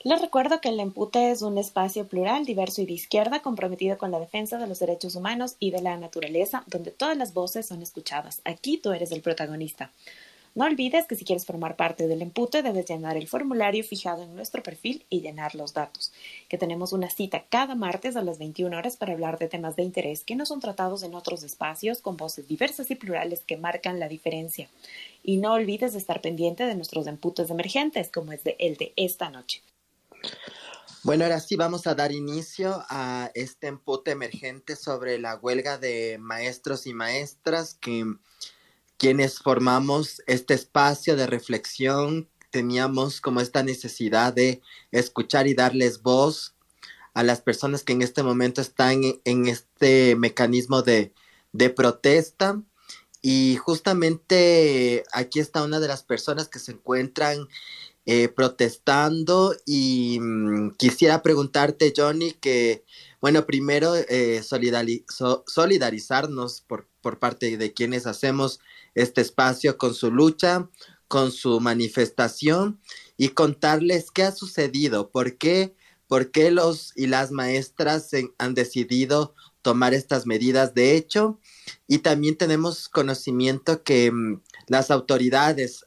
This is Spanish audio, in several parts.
Les recuerdo que el Empute es un espacio plural, diverso y de izquierda comprometido con la defensa de los derechos humanos y de la naturaleza, donde todas las voces son escuchadas. Aquí tú eres el protagonista. No olvides que si quieres formar parte del Empute debes llenar el formulario fijado en nuestro perfil y llenar los datos, que tenemos una cita cada martes a las 21 horas para hablar de temas de interés que no son tratados en otros espacios con voces diversas y plurales que marcan la diferencia. Y no olvides de estar pendiente de nuestros emputes emergentes, como es el de esta noche. Bueno, ahora sí vamos a dar inicio a este empute emergente sobre la huelga de maestros y maestras que quienes formamos este espacio de reflexión teníamos como esta necesidad de escuchar y darles voz a las personas que en este momento están en este mecanismo de protesta. Y justamente aquí está una de las personas que se encuentran protestando y quisiera preguntarte, Johnny, que, bueno, primero solidarizarnos por parte de quienes hacemos este espacio con su lucha, con su manifestación y contarles qué ha sucedido, por qué los y las maestras han decidido tomar estas medidas de hecho y también tenemos conocimiento que las autoridades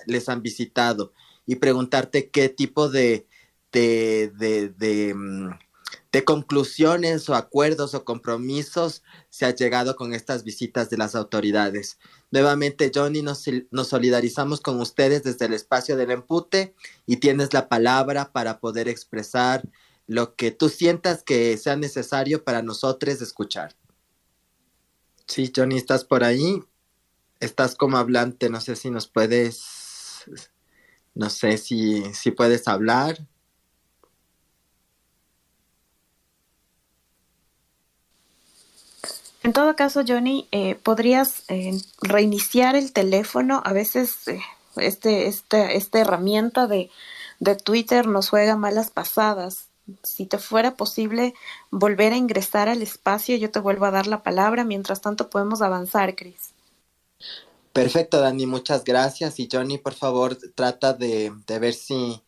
les han visitado y preguntarte qué tipo de conclusiones o acuerdos o compromisos se ha llegado con estas visitas de las autoridades. Nuevamente, Johnny, nos solidarizamos con ustedes desde el espacio del Empute y tienes la palabra para poder expresar lo que tú sientas que sea necesario para nosotros escuchar. Sí, Johnny, ¿estás por ahí? Estás como hablante, no sé si nos puedes... No sé si puedes hablar. En todo caso, Johnny, podrías reiniciar el teléfono. A veces esta herramienta de Twitter nos juega malas pasadas. Si te fuera posible volver a ingresar al espacio, yo te vuelvo a dar la palabra. Mientras tanto, podemos avanzar, Chris. Perfecto, Dani, muchas gracias. Y Johnny, por favor, trata de ver si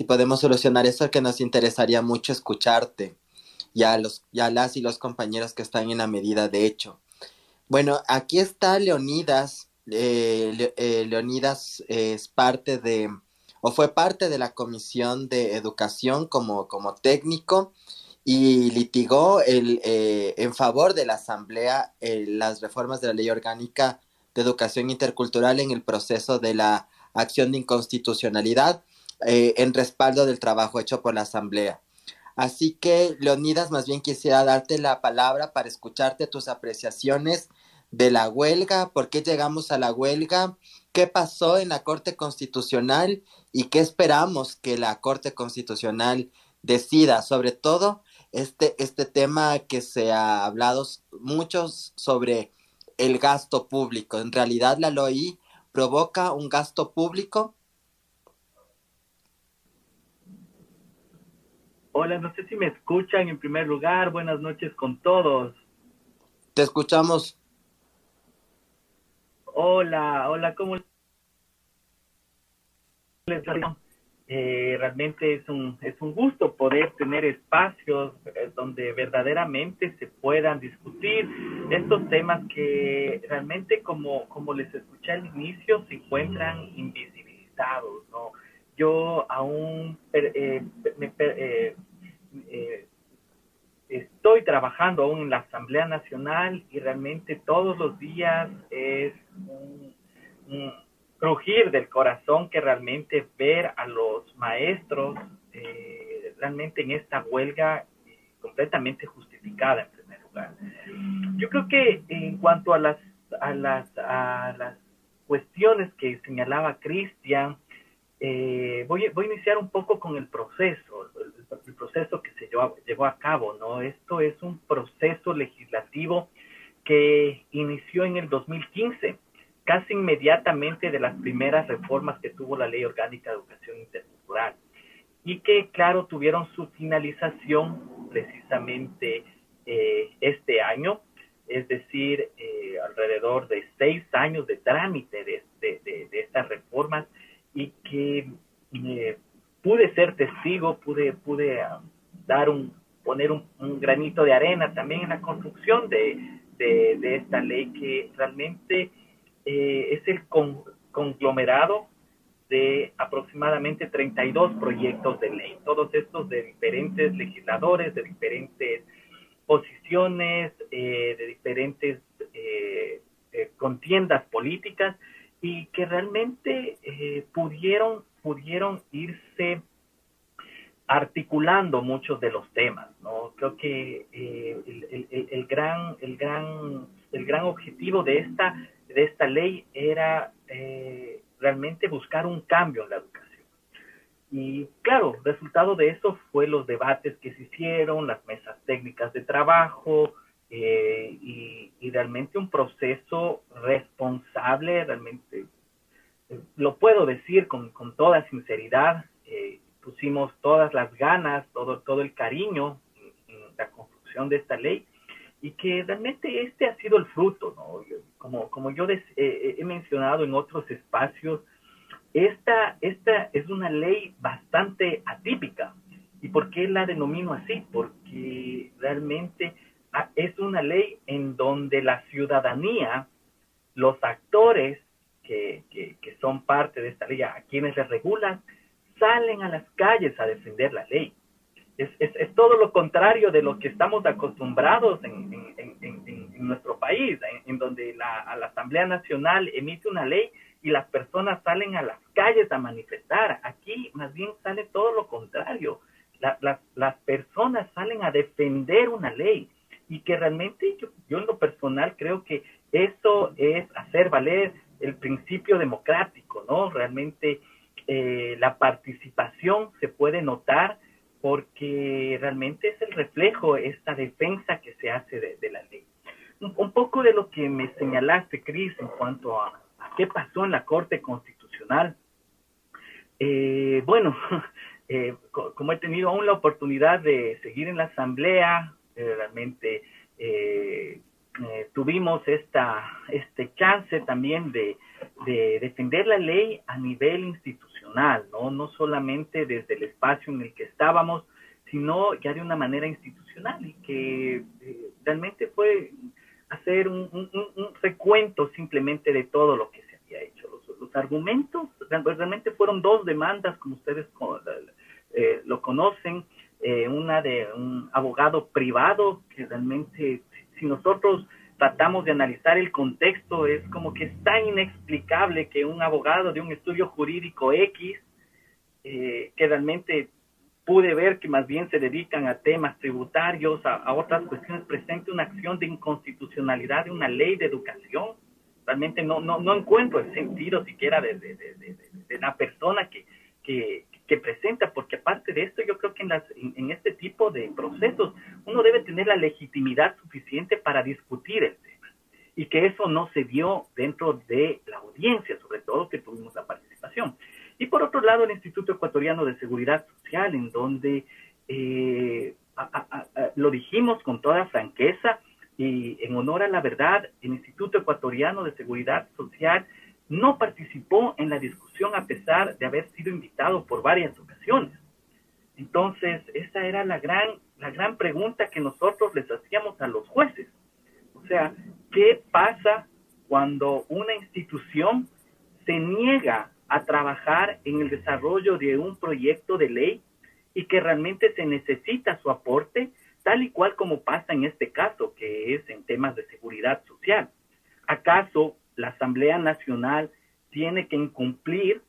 podemos solucionar eso, que nos interesaría mucho escucharte y a las y los compañeros que están en la medida de hecho. Bueno, aquí está Leonidas. Leonidas es parte o fue parte de la Comisión de Educación como técnico y litigó en favor de la Asamblea las reformas de la Ley Orgánica de Educación Intercultural en el proceso de la acción de inconstitucionalidad en respaldo del trabajo hecho por la Asamblea. Así que, Leonidas, más bien quisiera darte la palabra para escucharte tus apreciaciones de la huelga, por qué llegamos a la huelga, qué pasó en la Corte Constitucional y qué esperamos que la Corte Constitucional decida, sobre todo este tema que se ha hablado mucho sobre el gasto público. En realidad, la LOI provoca un gasto público. Hola, no sé si me escuchan en primer lugar. Buenas noches con todos. Te escuchamos. Hola, ¿cómo les va? Realmente es un gusto poder tener espacios donde verdaderamente se puedan discutir estos temas que realmente, como les escuché al inicio, se encuentran invisibilizados, ¿no? Yo aún estoy trabajando aún en la Asamblea Nacional y realmente todos los días es un crujir del corazón que realmente ver a los maestros realmente en esta huelga completamente justificada en primer lugar. Yo creo que en cuanto a las cuestiones que señalaba Cristian, voy a iniciar un poco con el proceso, el proceso que se llevó a cabo, ¿no? Esto es un proceso legislativo que inició en el 2015, casi inmediatamente de las primeras reformas que tuvo la Ley Orgánica de Educación Intercultural, y que, claro, tuvieron su finalización precisamente este año, es decir, alrededor de 6 años de trámite de estas reformas, y que pude ser testigo, pude poner un granito de arena también en la construcción de esta ley, que realmente es el conglomerado de aproximadamente 32 proyectos de ley, todos estos de diferentes legisladores, de diferentes posiciones, de diferentes contiendas políticas, y que realmente pudieron irse articulando muchos de los temas, ¿no? Creo que el gran objetivo de esta ley era realmente buscar un cambio en la educación. Y claro, resultado de eso fue los debates que se hicieron, las mesas técnicas de trabajo, y realmente un proceso responsable, realmente lo puedo decir con toda sinceridad. Pusimos todas las ganas, todo el cariño en la construcción de esta ley, y que realmente este ha sido el fruto, ¿no? Como yo he mencionado en otros espacios, esta es una ley bastante atípica. ¿Y por qué la denomino así? Porque realmente es una ley en donde la ciudadanía, los actores que son parte de esta ley, a quienes les regulan, salen a las calles a defender la ley. Es todo lo contrario de lo que estamos acostumbrados en nuestro país, en donde la Asamblea Nacional emite una ley y las personas salen a las calles a manifestar. Aquí más bien sale todo lo contrario. Las personas salen a defender una ley, y que realmente yo en lo personal creo que eso es hacer valer el principio democrático, ¿no? Realmente la participación se puede notar, porque realmente es el reflejo, esta defensa que se hace de la ley. Un poco de lo que me señalaste, Cris, en cuanto a qué pasó en la Corte Constitucional. Bueno, como he tenido aún la oportunidad de seguir en la Asamblea, realmente tuvimos este chance también de defender la ley a nivel institucional, no solamente desde el espacio en el que estábamos, sino ya de una manera institucional, y que realmente fue hacer un recuento simplemente de todo lo que se había hecho. Los argumentos realmente fueron dos demandas, como ustedes lo conocen, una de un abogado privado, que realmente, si nosotros tratamos de analizar el contexto, es como que es tan inexplicable que un abogado de un estudio jurídico X, que realmente pude ver que más bien se dedican a temas tributarios, a otras cuestiones, presente una acción de inconstitucionalidad de una ley de educación. Realmente no encuentro el sentido siquiera de la persona que presenta, porque aparte de esto, yo creo que en este tipo de procesos uno debe tener la legitimidad suficiente para discutir el tema, y que eso no se dio dentro de la audiencia, sobre todo que tuvimos la participación. Y por otro lado, el Instituto Ecuatoriano de Seguridad Social, en donde lo dijimos con toda franqueza y en honor a la verdad, el Instituto Ecuatoriano de Seguridad Social no participó en la discusión, a pesar de haber sido invitado por varias ocasiones. Entonces, esa era la gran pregunta que nosotros les hacíamos a los jueces. O sea, ¿qué pasa cuando una institución se niega a trabajar en el desarrollo de un proyecto de ley, y que realmente se necesita su aporte, tal y cual como pasa en este caso, que es en temas de seguridad social? ¿Acaso la Asamblea Nacional tiene que incumplir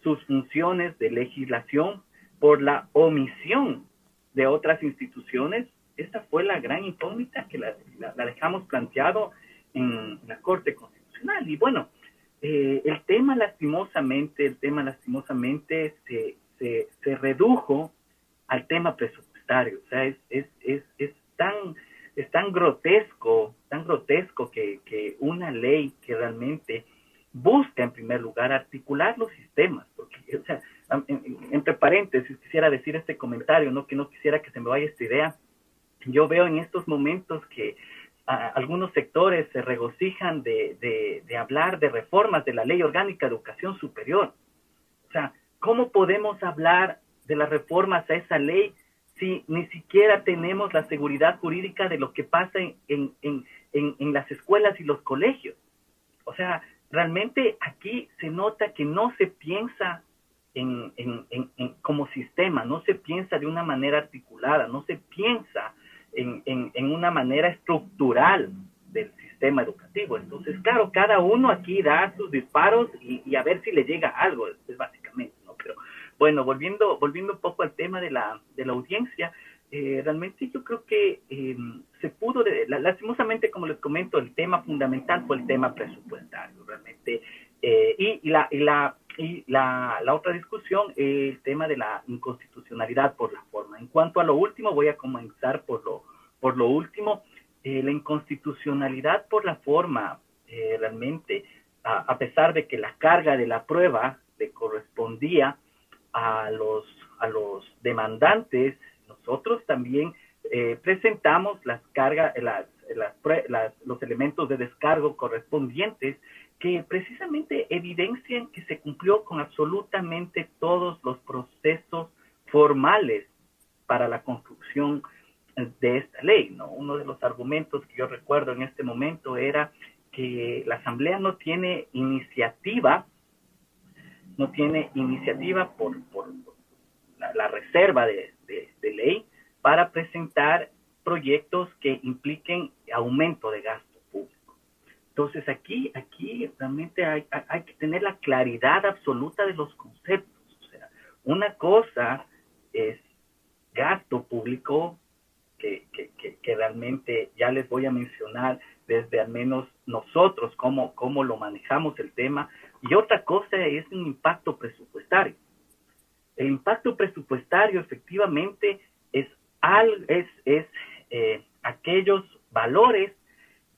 sus funciones de legislación por la omisión de otras instituciones? Esta fue la gran incógnita que la dejamos planteado en la Corte Constitucional. Y bueno, el tema lastimosamente se redujo al tema presupuestario. O sea, es tan grotesco que una ley que realmente busca, en primer lugar, articular los sistemas, porque, o sea, entre paréntesis, quisiera decir este comentario, que no quisiera que se me vaya esta idea. Yo veo en estos momentos que algunos sectores se regocijan de hablar de reformas de la Ley Orgánica de Educación Superior. O sea, ¿cómo podemos hablar de las reformas a esa ley si ni siquiera tenemos la seguridad jurídica de lo que pasa en las escuelas y los colegios? O sea, realmente aquí se nota que no se piensa como sistema, no se piensa de una manera articulada, no se piensa en una manera estructural del sistema educativo. Entonces, claro, cada uno aquí da sus disparos y a ver si le llega algo, es básicamente, ¿no? Pero bueno, volviendo un poco al tema de la audiencia, realmente yo creo que se pudo, lastimosamente, como les comento, el tema fundamental fue el tema presupuestario, realmente, y la otra discusión, el tema de la inconstitucionalidad por la forma. En cuanto a lo último, voy a comenzar por lo último. La inconstitucionalidad por la forma, realmente, a pesar de que la carga de la prueba le correspondía a los demandantes, nosotros también presentamos las cargas, los elementos de descargo correspondientes que precisamente evidencian que se cumplió con absolutamente todos los procesos formales para la construcción de esta ley, ¿no? Uno de los argumentos que yo recuerdo en este momento era que la Asamblea no tiene iniciativa por la reserva de ley para presentar proyectos que impliquen aumento de gasto público. Entonces aquí realmente hay que tener la claridad absoluta de los conceptos. O sea, una cosa es gasto público, que realmente ya les voy a mencionar desde al menos nosotros cómo lo manejamos el tema, y otra cosa es un impacto presupuestario. El impacto presupuestario efectivamente es aquellos valores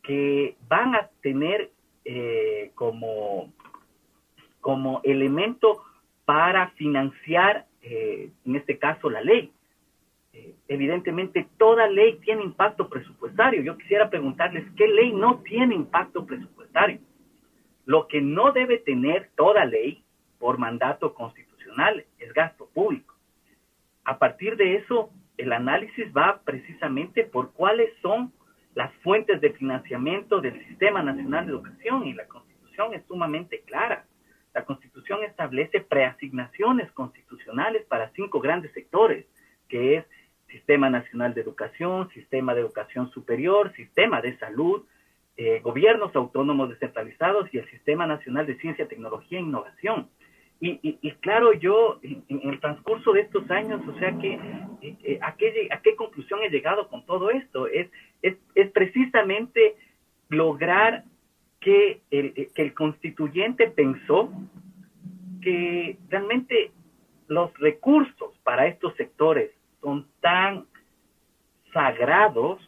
que van a tener como elemento para financiar, en este caso, la ley. Evidentemente, toda ley tiene impacto presupuestario. Yo quisiera preguntarles, ¿qué ley no tiene impacto presupuestario? Lo que no debe tener toda ley por mandato constitucional es gasto público. A partir de eso, el análisis va precisamente por cuáles son las fuentes de financiamiento del Sistema Nacional de Educación, y la Constitución es sumamente clara. La Constitución establece preasignaciones constitucionales para 5 grandes sectores, que es Sistema Nacional de Educación, Sistema de Educación Superior, Sistema de Salud, Gobiernos Autónomos Descentralizados y el Sistema Nacional de Ciencia, Tecnología e Innovación. Y claro, yo en el transcurso de estos años, o sea, ¿a qué conclusión he llegado con todo esto? Es precisamente lograr que el constituyente pensó que realmente los recursos para estos sectores son tan sagrados,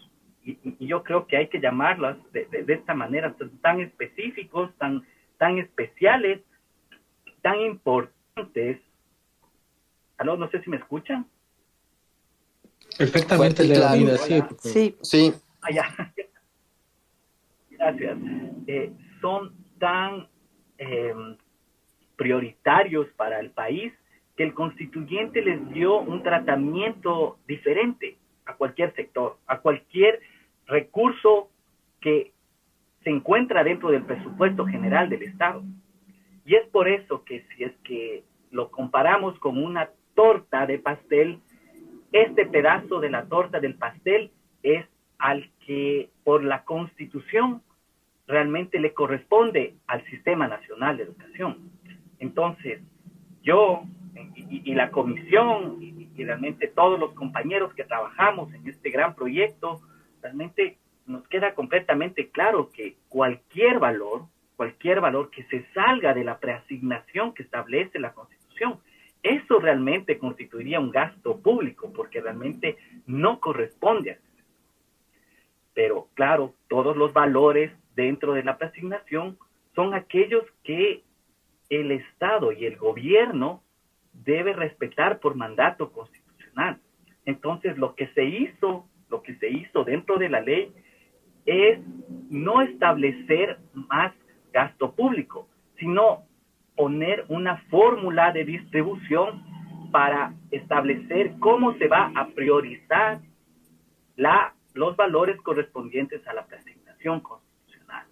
y yo creo que hay que llamarlas de esta manera, tan específicos, tan especiales, tan importantes. ¿Aló? No sé si me escuchan. Perfectamente, Leonida, sí. Sí. Ya. Gracias. Son tan prioritarios para el país que el constituyente les dio un tratamiento diferente a cualquier sector, a cualquier recurso que se encuentra dentro del presupuesto general del Estado. Y es por eso que, si es que lo comparamos con una torta de pastel, este pedazo de la torta del pastel es al que por la Constitución realmente le corresponde al Sistema Nacional de Educación. Entonces, yo y la comisión y realmente todos los compañeros que trabajamos en este gran proyecto, realmente nos queda completamente claro que cualquier valor que se salga de la preasignación que establece la Constitución, eso realmente constituiría un gasto público, porque realmente no corresponde a eso. Pero claro, todos los valores dentro de la preasignación son aquellos que el Estado y el gobierno debe respetar por mandato constitucional. Entonces, lo que se hizo dentro de la ley es no establecer más gasto público, sino poner una fórmula de distribución para establecer cómo se va a priorizar los valores correspondientes a la preasignación constitucional.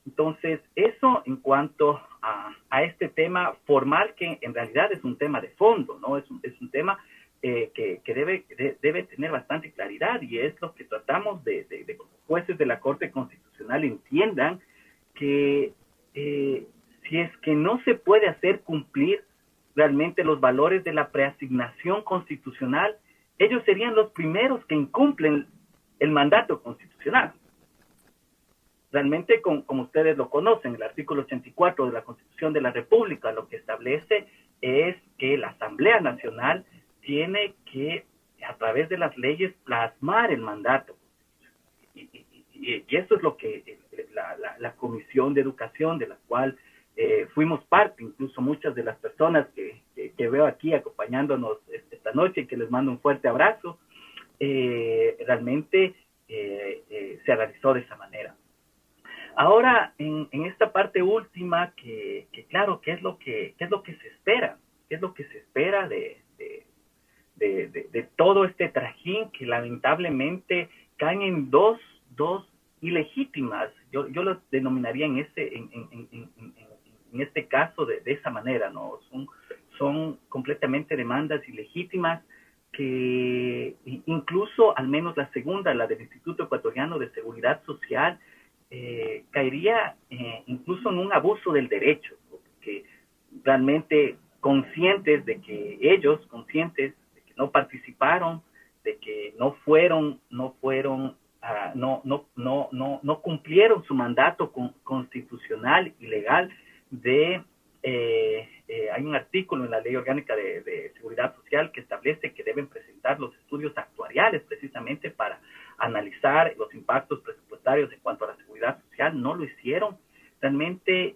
Entonces, eso en cuanto a este tema formal, que en realidad es un tema de fondo, ¿no? Es un tema que debe tener bastante claridad, y es lo que tratamos de que los jueces de la Corte Constitucional entiendan que si es que no se puede hacer cumplir realmente los valores de la preasignación constitucional, ellos serían los primeros que incumplen el mandato constitucional. Realmente, como ustedes lo conocen, el artículo 84 de la Constitución de la República lo que establece es que la Asamblea Nacional tiene que, a través de las leyes, plasmar el mandato. Y eso es lo que la Comisión de Educación, de la cual fuimos parte, incluso muchas de las personas que veo aquí acompañándonos esta noche, y que les mando un fuerte abrazo, realmente se realizó de esa manera. Ahora, en esta parte última, que claro, ¿qué es lo que se espera? ¿Qué es lo que se espera de todo este trajín que lamentablemente caen en dos ilegítimas? Yo lo denominaría en este caso de esa manera, ¿no? Son completamente demandas ilegítimas que incluso, al menos la segunda, la del Instituto Ecuatoriano de Seguridad Social, caería incluso en un abuso del derecho, porque realmente conscientes de que no participaron, de que no cumplieron su mandato constitucional y legal hay un artículo en la Ley Orgánica de Seguridad Social que establece que deben presentar los estudios actuariales precisamente para analizar los impactos presupuestarios en cuanto a la seguridad social. No lo hicieron. Realmente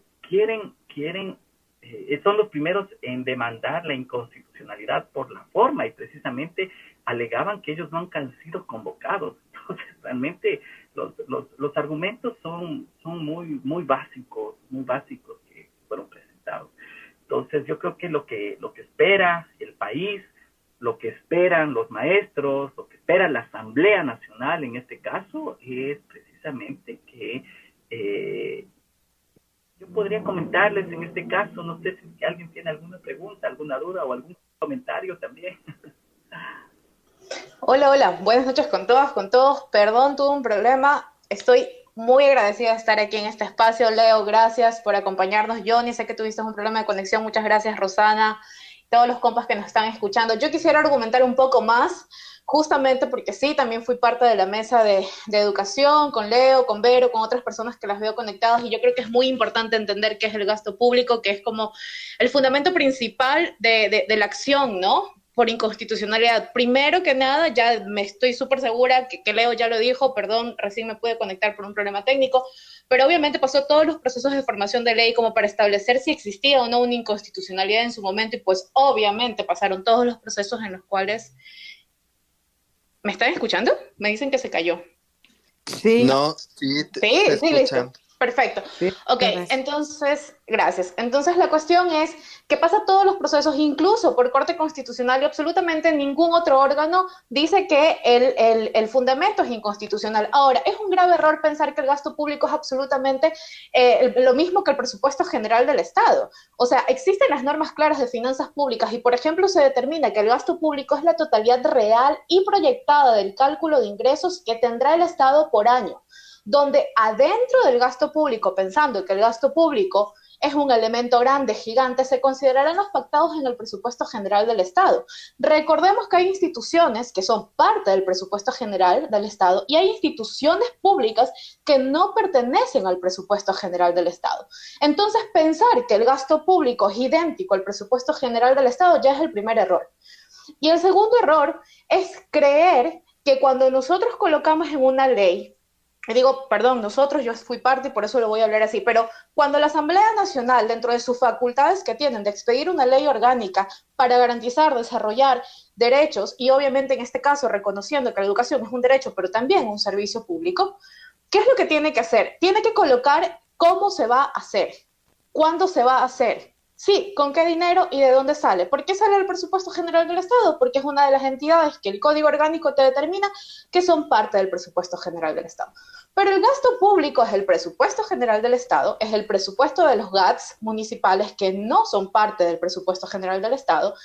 son los primeros en demandar la inconstitucionalidad por la forma, y precisamente alegaban que ellos nunca han sido convocados. Entonces, realmente los argumentos son muy básicos que fueron presentados. Entonces, yo creo que lo que espera el país, lo que esperan los maestros, lo que espera la Asamblea Nacional en este caso, es precisamente que yo podría comentarles en este caso, no sé si alguien tiene alguna pregunta, alguna duda o algún comentario también. Hola, buenas noches con todas, con todos. Perdón, tuve un problema. Estoy muy agradecida de estar aquí en este espacio. Leo, gracias por acompañarnos. Johnny, sé que tuviste un problema de conexión. Muchas gracias, Rosana, todos los compas que nos están escuchando. Yo quisiera argumentar un poco más, justamente porque sí, también fui parte de la mesa de educación, con Leo, con Vero, con otras personas que las veo conectadas, y yo creo que es muy importante entender qué es el gasto público, que es como el fundamento principal de la acción, ¿no?, por inconstitucionalidad. Primero que nada, ya me estoy súper segura que Leo ya lo dijo, perdón, recién me pude conectar por un problema técnico, pero obviamente pasó todos los procesos de formación de ley como para establecer si existía o no una inconstitucionalidad en su momento, y pues obviamente pasaron todos los procesos en los cuales... ¿Me están escuchando? Me dicen que se cayó. Sí. No, sí, sí, listo. Perfecto. Sí, ok, entonces, gracias. Entonces la cuestión es que pasa todos los procesos, incluso por Corte Constitucional, y absolutamente ningún otro órgano dice que el fundamento es inconstitucional. Ahora, es un grave error pensar que el gasto público es absolutamente lo mismo que el presupuesto general del Estado. O sea, existen las normas claras de finanzas públicas y, por ejemplo, se determina que el gasto público es la totalidad real y proyectada del cálculo de ingresos que tendrá el Estado por año, donde adentro del gasto público, pensando que el gasto público es un elemento grande, gigante, se considerarán los pactados en el presupuesto general del Estado. Recordemos que hay instituciones que son parte del presupuesto general del Estado y hay instituciones públicas que no pertenecen al presupuesto general del Estado. Entonces, pensar que el gasto público es idéntico al presupuesto general del Estado ya es el primer error. Y el segundo error es creer que cuando nosotros colocamos en una ley, digo, perdón, nosotros, yo fui parte y por eso lo voy a hablar así, pero cuando la Asamblea Nacional, dentro de sus facultades que tienen de expedir una ley orgánica para garantizar, desarrollar derechos, y obviamente en este caso reconociendo que la educación es un derecho, pero también un servicio público, ¿qué es lo que tiene que hacer? Tiene que colocar cómo se va a hacer, cuándo se va a hacer, Sí, ¿con qué dinero y de dónde sale? ¿Por qué sale el presupuesto general del Estado? Porque es una de las entidades que el Código Orgánico te determina que son parte del presupuesto general del Estado. Pero el gasto público es el presupuesto general del Estado, es el presupuesto de los GATS municipales que no son parte del presupuesto general del Estado.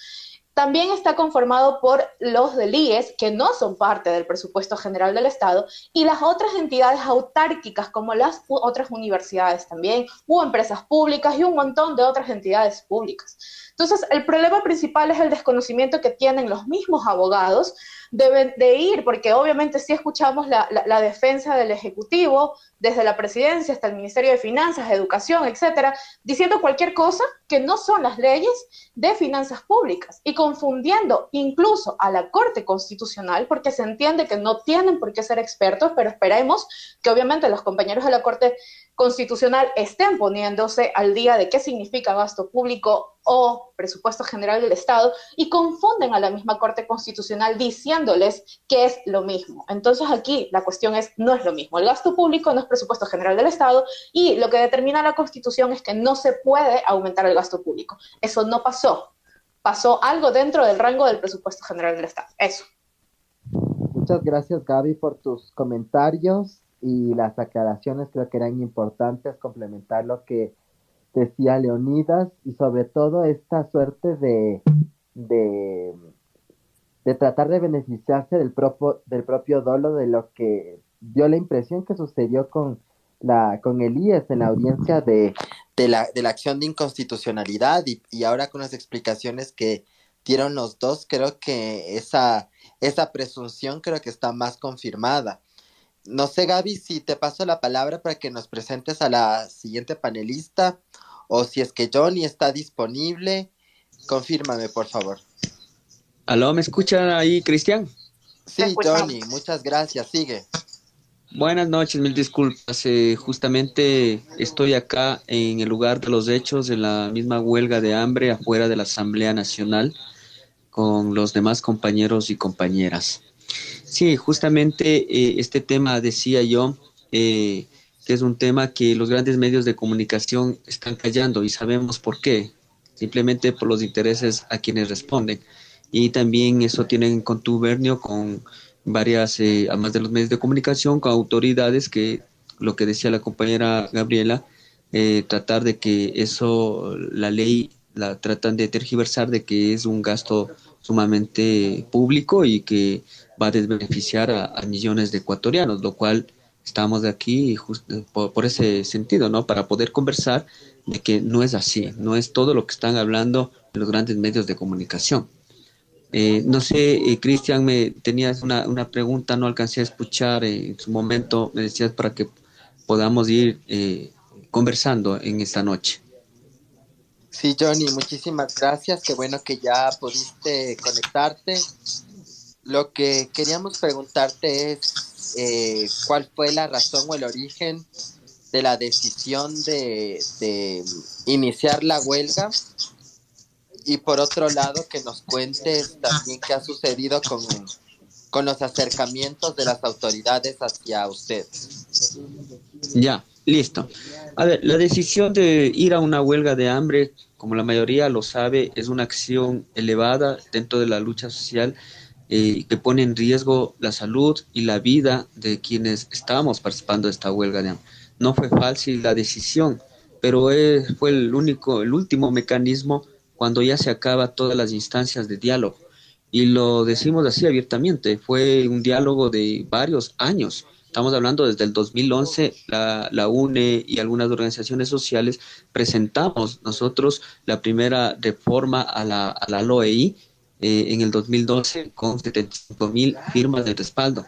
También está conformado por los del IES, que no son parte del presupuesto general del Estado, y las otras entidades autárquicas, como las otras universidades también, u empresas públicas y un montón de otras entidades públicas. Entonces, el problema principal es el desconocimiento que tienen los mismos abogados de ir, porque obviamente sí escuchamos la defensa del Ejecutivo, desde la Presidencia hasta el Ministerio de Finanzas, Educación, etcétera, diciendo cualquier cosa que no son las leyes de finanzas públicas y confundiendo incluso a la Corte Constitucional, porque se entiende que no tienen por qué ser expertos, pero esperemos que obviamente los compañeros de la Corte Constitucional estén poniéndose al día de qué significa gasto público o presupuesto general del Estado y confunden a la misma Corte Constitucional diciéndoles que es lo mismo. Entonces aquí la cuestión es, no es lo mismo. El gasto público no es presupuesto general del Estado y lo que determina la Constitución es que no se puede aumentar el gasto público. Eso no pasó. Pasó algo dentro del rango del presupuesto general del Estado. Eso. Muchas gracias, Gaby, por tus comentarios y las aclaraciones. Creo que eran importantes complementar lo que decía Leonidas y sobre todo esta suerte de tratar de beneficiarse del propio dolo, de lo que dio la impresión que sucedió con el IES en la audiencia de la acción de inconstitucionalidad y ahora con las explicaciones que dieron los dos, creo que esa presunción creo que está más confirmada. No sé, Gaby, si te paso la palabra para que nos presentes a la siguiente panelista o si es que Johnny está disponible, confírmame, por favor. ¿Aló, me escucha ahí, Cristian? Sí, Johnny, muchas gracias, sigue. Buenas noches, mil disculpas. Justamente estoy acá en el lugar de los hechos, en la misma huelga de hambre afuera de la Asamblea Nacional, con los demás compañeros y compañeras. Sí, justamente este tema decía yo, que es un tema que los grandes medios de comunicación están callando y sabemos por qué, simplemente por los intereses a quienes responden. Y también eso tiene en contubernio con varias, además de los medios de comunicación, con autoridades que, lo que decía la compañera Gabriela, tratar de que eso, la ley, la tratan de tergiversar de que es un gasto sumamente público y que va a desbeneficiar a millones de ecuatorianos, lo cual estamos de aquí por ese sentido, ¿no? Para poder conversar de que no es así, no es todo lo que están hablando los grandes medios de comunicación. No sé, Cristian, me tenías una pregunta, no alcancé a escuchar en su momento, me decías para que podamos ir conversando en esta noche. Sí, Johnny, muchísimas gracias, qué bueno que ya pudiste conectarte. Lo que queríamos preguntarte es cuál fue la razón o el origen de la decisión de iniciar la huelga. Y por otro lado, que nos cuentes también qué ha sucedido con los acercamientos de las autoridades hacia usted. Ya, listo. A ver, la decisión de ir a una huelga de hambre, como la mayoría lo sabe, es una acción elevada dentro de la lucha social que pone en riesgo la salud y la vida de quienes estábamos participando de esta huelga de hambre. No fue fácil la decisión, pero fue el último mecanismo cuando ya se acaba todas las instancias de diálogo. Y lo decimos así abiertamente, fue un diálogo de varios años. Estamos hablando desde el 2011, la UNE y algunas organizaciones sociales presentamos nosotros la primera reforma a la LOEI en el 2012 con 75,000 firmas de respaldo.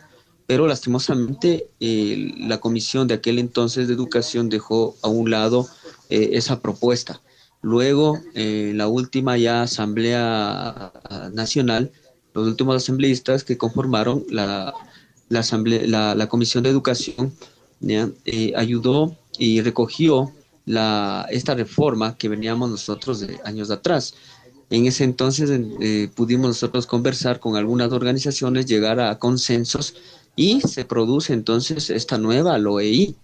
Pero lastimosamente la comisión de aquel entonces de educación dejó a un lado esa propuesta. Luego, la última ya Asamblea Nacional, los últimos asambleístas que conformaron la Comisión de Educación, ayudó y recogió esta reforma que veníamos nosotros de años atrás. En ese entonces pudimos nosotros conversar con algunas organizaciones, llegar a consensos y se produce entonces esta nueva LOEI.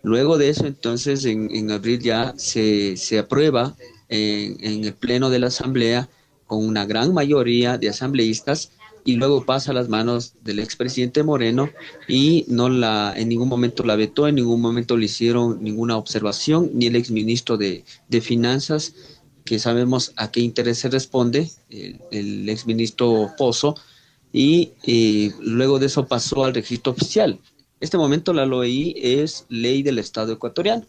Luego de eso, entonces, en abril ya se aprueba en el pleno de la Asamblea con una gran mayoría de asambleístas y luego pasa a las manos del expresidente Moreno y en ningún momento la vetó, en ningún momento le hicieron ninguna observación, ni el exministro de Finanzas, que sabemos a qué interés se responde, el exministro Pozo, y luego de eso pasó al registro oficial. En este momento la LOEI es ley del Estado ecuatoriano.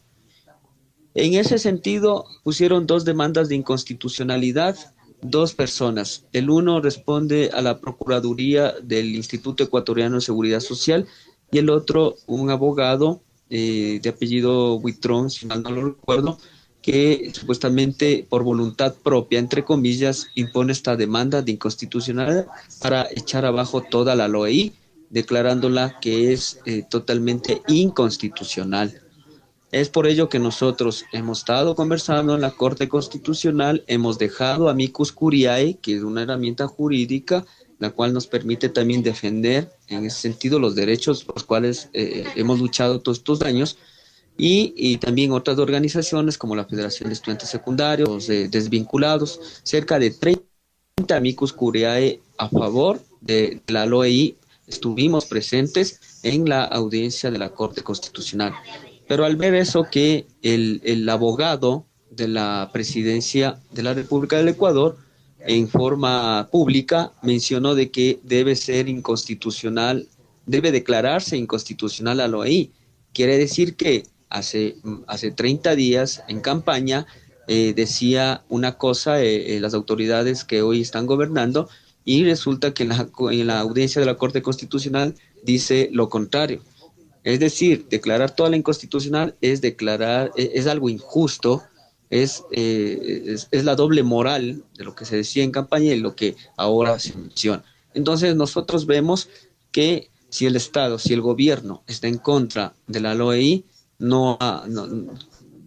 En ese sentido, pusieron 2 demandas de inconstitucionalidad, 2 personas. El uno responde a la Procuraduría del Instituto Ecuatoriano de Seguridad Social y el otro, un abogado de apellido Huitrón, si mal no lo recuerdo, que supuestamente por voluntad propia, entre comillas, impone esta demanda de inconstitucionalidad para echar abajo toda la LOEI, declarándola que es totalmente inconstitucional. Es por ello que nosotros hemos estado conversando en la Corte Constitucional, hemos dejado amicus curiae, que es una herramienta jurídica, la cual nos permite también defender en ese sentido los derechos por los cuales hemos luchado todos estos años, y también otras organizaciones como la Federación de Estudiantes Secundarios, desvinculados, cerca de 30 amicus curiae a favor de la LOEI. Estuvimos presentes en la audiencia de la Corte Constitucional. Pero al ver eso, que el abogado de la Presidencia de la República del Ecuador, en forma pública, mencionó de que debe ser inconstitucional, debe declararse inconstitucional la LOEI. Quiere decir que hace 30 días en campaña decía una cosa las autoridades que hoy están gobernando, y resulta que en la audiencia de la Corte Constitucional dice lo contrario. Es decir, declarar toda la inconstitucional es algo injusto, es la doble moral de lo que se decía en campaña y lo que ahora se menciona. Entonces nosotros vemos que si el Estado, si el gobierno está en contra de la LOEI, no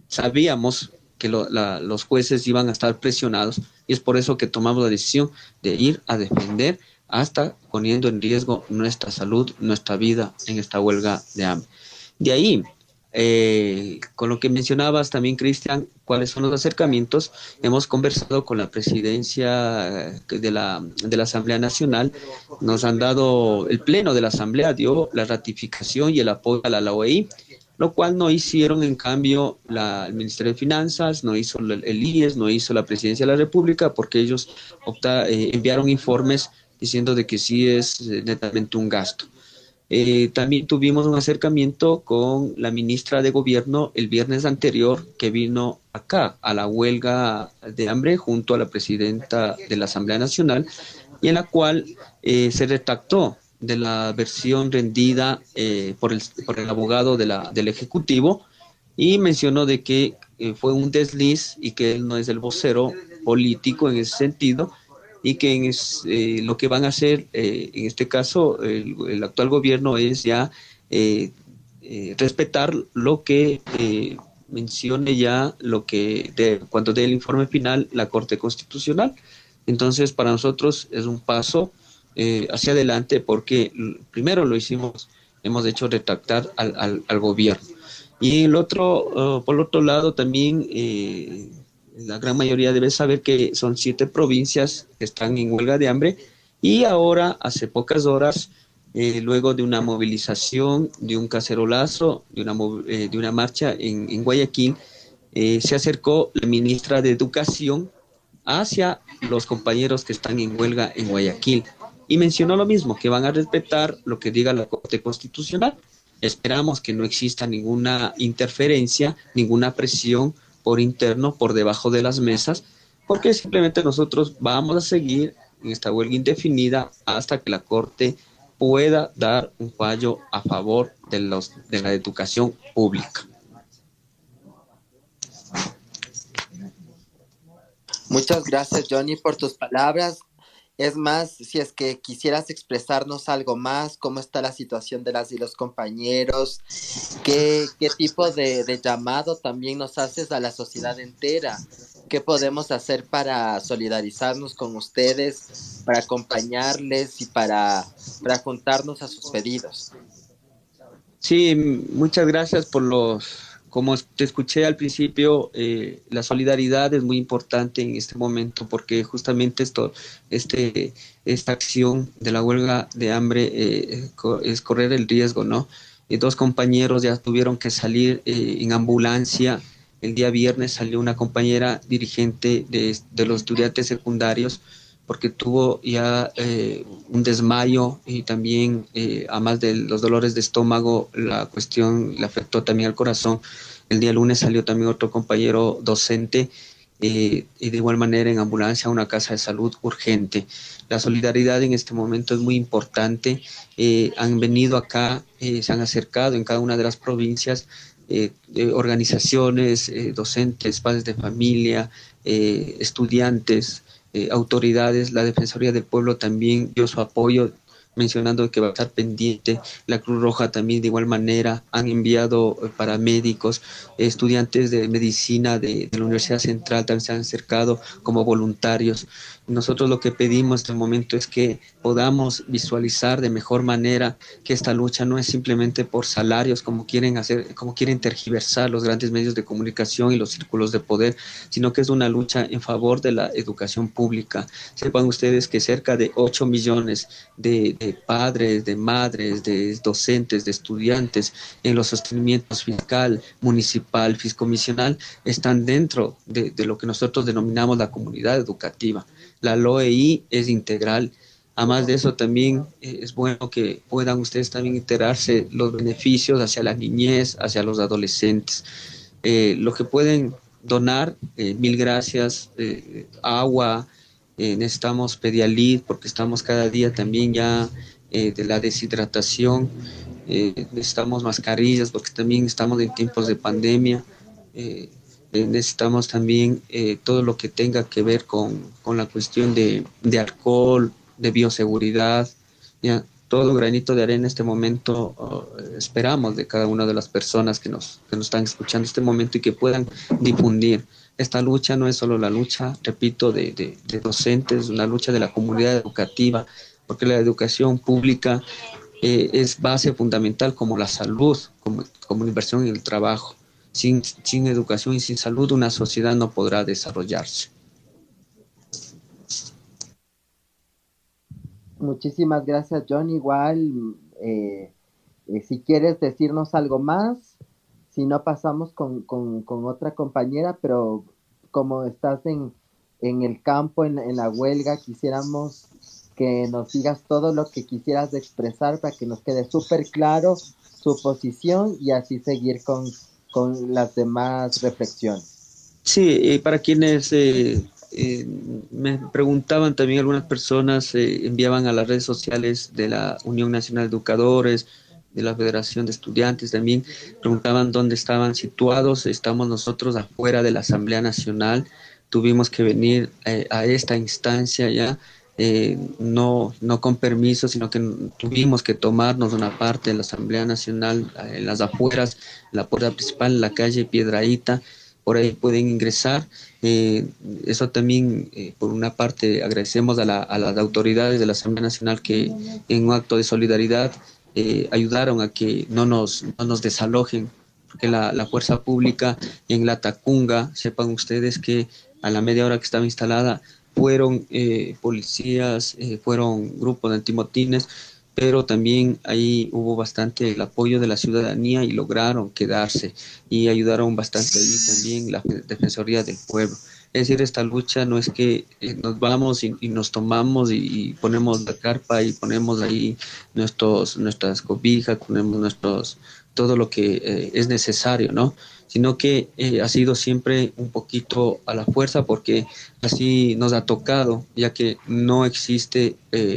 sabíamos que los jueces iban a estar presionados, y es por eso que tomamos la decisión de ir a defender hasta poniendo en riesgo nuestra salud, nuestra vida en esta huelga de hambre. De ahí, con lo que mencionabas también, Cristian, cuáles son los acercamientos, hemos conversado con la presidencia de la Asamblea Nacional, nos han dado, el pleno de la Asamblea dio la ratificación y el apoyo a la LOEI, lo cual no hicieron en cambio el Ministerio de Finanzas, no hizo el IES, no hizo la Presidencia de la República, porque ellos enviaron informes diciendo de que sí es netamente un gasto. También tuvimos un acercamiento con la ministra de Gobierno el viernes anterior, que vino acá a la huelga de hambre junto a la presidenta de la Asamblea Nacional, y en la cual se retractó de la versión rendida por el abogado del Ejecutivo, y mencionó de que fue un desliz y que él no es el vocero político en ese sentido, y que lo que van a hacer en este caso el actual gobierno es ya respetar lo que mencione ya cuando dé el informe final la Corte Constitucional. Entonces para nosotros es un paso hacia adelante, porque primero hemos hecho retractar al gobierno, y por otro lado también la gran mayoría debe saber que son 7 provincias que están en huelga de hambre, y ahora, hace pocas horas, luego de una movilización, de un cacerolazo, de una marcha en Guayaquil, se acercó la ministra de Educación hacia los compañeros que están en huelga en Guayaquil, y mencionó lo mismo, que van a respetar lo que diga la Corte Constitucional. Esperamos que no exista ninguna interferencia, ninguna presión por interno, por debajo de las mesas, porque simplemente nosotros vamos a seguir en esta huelga indefinida hasta que la Corte pueda dar un fallo a favor de la educación pública. Muchas gracias, Johnny, por tus palabras. Es más, si es que quisieras expresarnos algo más, cómo está la situación de las y los compañeros, qué tipo de llamado también nos haces a la sociedad entera, qué podemos hacer para solidarizarnos con ustedes, para acompañarles y para juntarnos a sus pedidos. Sí, muchas gracias por los como te escuché al principio, la solidaridad es muy importante en este momento porque justamente esta acción de la huelga de hambre es correr el riesgo, ¿no? Dos compañeros ya tuvieron que salir en ambulancia. El día viernes salió una compañera dirigente de los estudiantes secundarios porque tuvo ya un desmayo y también, además de los dolores de estómago, la cuestión le afectó también al corazón. El día lunes salió también otro compañero docente y de igual manera en ambulancia a una casa de salud urgente. La solidaridad en este momento es muy importante. Han venido acá, se han acercado en cada una de las provincias organizaciones, docentes, padres de familia, estudiantes, autoridades. La Defensoría del Pueblo también dio su apoyo, mencionando que va a estar pendiente. La Cruz Roja también de igual manera han enviado paramédicos, estudiantes de medicina de la Universidad Central también se han acercado como voluntarios. Nosotros lo que pedimos en este momento es que podamos visualizar de mejor manera que esta lucha no es simplemente por salarios como quieren hacer, como quieren tergiversar los grandes medios de comunicación y los círculos de poder, sino que es una lucha en favor de la educación pública. Sepan ustedes que cerca de 8 millones de padres, de madres, de docentes, de estudiantes en los sostenimientos fiscal, municipal, fiscomisional, están dentro de lo que nosotros denominamos la comunidad educativa. La LOEI es integral. Además de eso, también es bueno que puedan ustedes también enterarse los beneficios hacia la niñez, hacia los adolescentes. Lo que pueden donar, mil gracias, agua, necesitamos Pedialit porque estamos cada día también ya de la deshidratación, necesitamos mascarillas porque también estamos en tiempos de pandemia. Necesitamos también todo lo que tenga que ver con la cuestión de alcohol, de bioseguridad, ya todo granito de arena en este momento esperamos de cada una de las personas que nos están escuchando en este momento y que puedan difundir. Esta lucha no es solo la lucha, repito, de docentes, una lucha de la comunidad educativa, porque la educación pública es base fundamental como la salud, como inversión en el trabajo. Sin educación y sin salud, una sociedad no podrá desarrollarse. Muchísimas gracias, John. Igual, si quieres decirnos algo más, si no pasamos con otra compañera, pero como estás en el campo, en la huelga, quisiéramos que nos digas todo lo que quisieras expresar para que nos quede súper claro su posición y así seguir con las demás reflexiones. Sí, para quienes me preguntaban también, algunas personas enviaban a las redes sociales de la Unión Nacional de Educadores, de la Federación de Estudiantes también, preguntaban dónde estaban situados. Estamos nosotros afuera de la Asamblea Nacional, tuvimos que venir a esta instancia ya, no con permiso, sino que tuvimos que tomarnos una parte de la Asamblea Nacional en las afueras, la puerta principal, en la calle Piedrahíta, por ahí pueden ingresar. Eso también, por una parte, agradecemos a las autoridades de la Asamblea Nacional que en un acto de solidaridad ayudaron a que no nos desalojen, porque la fuerza pública en la Tacunga, sepan ustedes que a la media hora que estaba instalada, fueron policías, fueron grupos de antimotines, pero también ahí hubo bastante el apoyo de la ciudadanía y lograron quedarse y ayudaron bastante ahí también la Defensoría del Pueblo. Es decir, esta lucha no es que nos vamos y nos tomamos y ponemos la carpa y ponemos ahí nuestras cobijas, ponemos todo lo que es necesario, ¿no? Sino que ha sido siempre un poquito a la fuerza porque así nos ha tocado, ya que no existe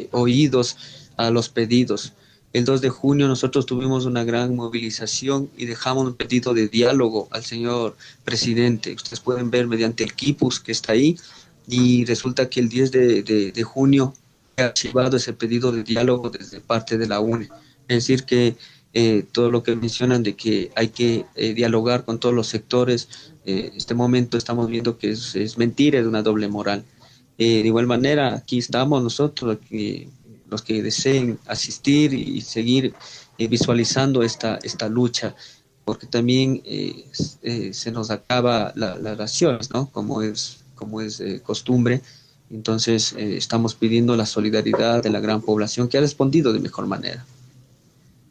oídos a los pedidos. El 2 de junio nosotros tuvimos una gran movilización y dejamos un pedido de diálogo al señor presidente. Ustedes pueden ver mediante el quipus que está ahí y resulta que el 10 de junio ha archivado ese pedido de diálogo desde parte de la UNE. Es decir que todo lo que mencionan de que hay que dialogar con todos los sectores, este momento estamos viendo que es mentira, es una doble moral. De igual manera, aquí estamos nosotros, aquí, los que deseen asistir y seguir visualizando esta lucha. porque también se nos acaba las raciones, ¿no? Como es costumbre. Entonces, estamos pidiendo la solidaridad de la gran población que ha respondido de mejor manera.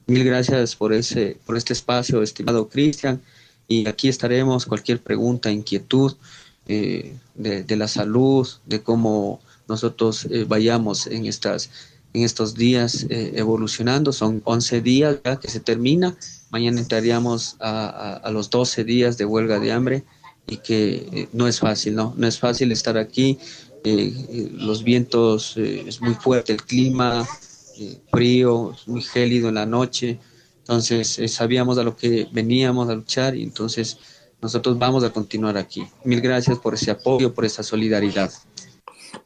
Mil gracias por este espacio, estimado Cristian, y aquí estaremos. Cualquier pregunta, inquietud de la salud, de cómo nosotros vayamos en estos días evolucionando. Son 11 días ya que se termina. Mañana entraríamos a los 12 días de huelga de hambre, y que no es fácil, ¿no? No es fácil estar aquí. Los vientos, es muy fuerte el clima, frío, muy gélido en la noche. Entonces, sabíamos a lo que veníamos a luchar, y entonces nosotros vamos a continuar aquí. Mil gracias por ese apoyo, por esa solidaridad.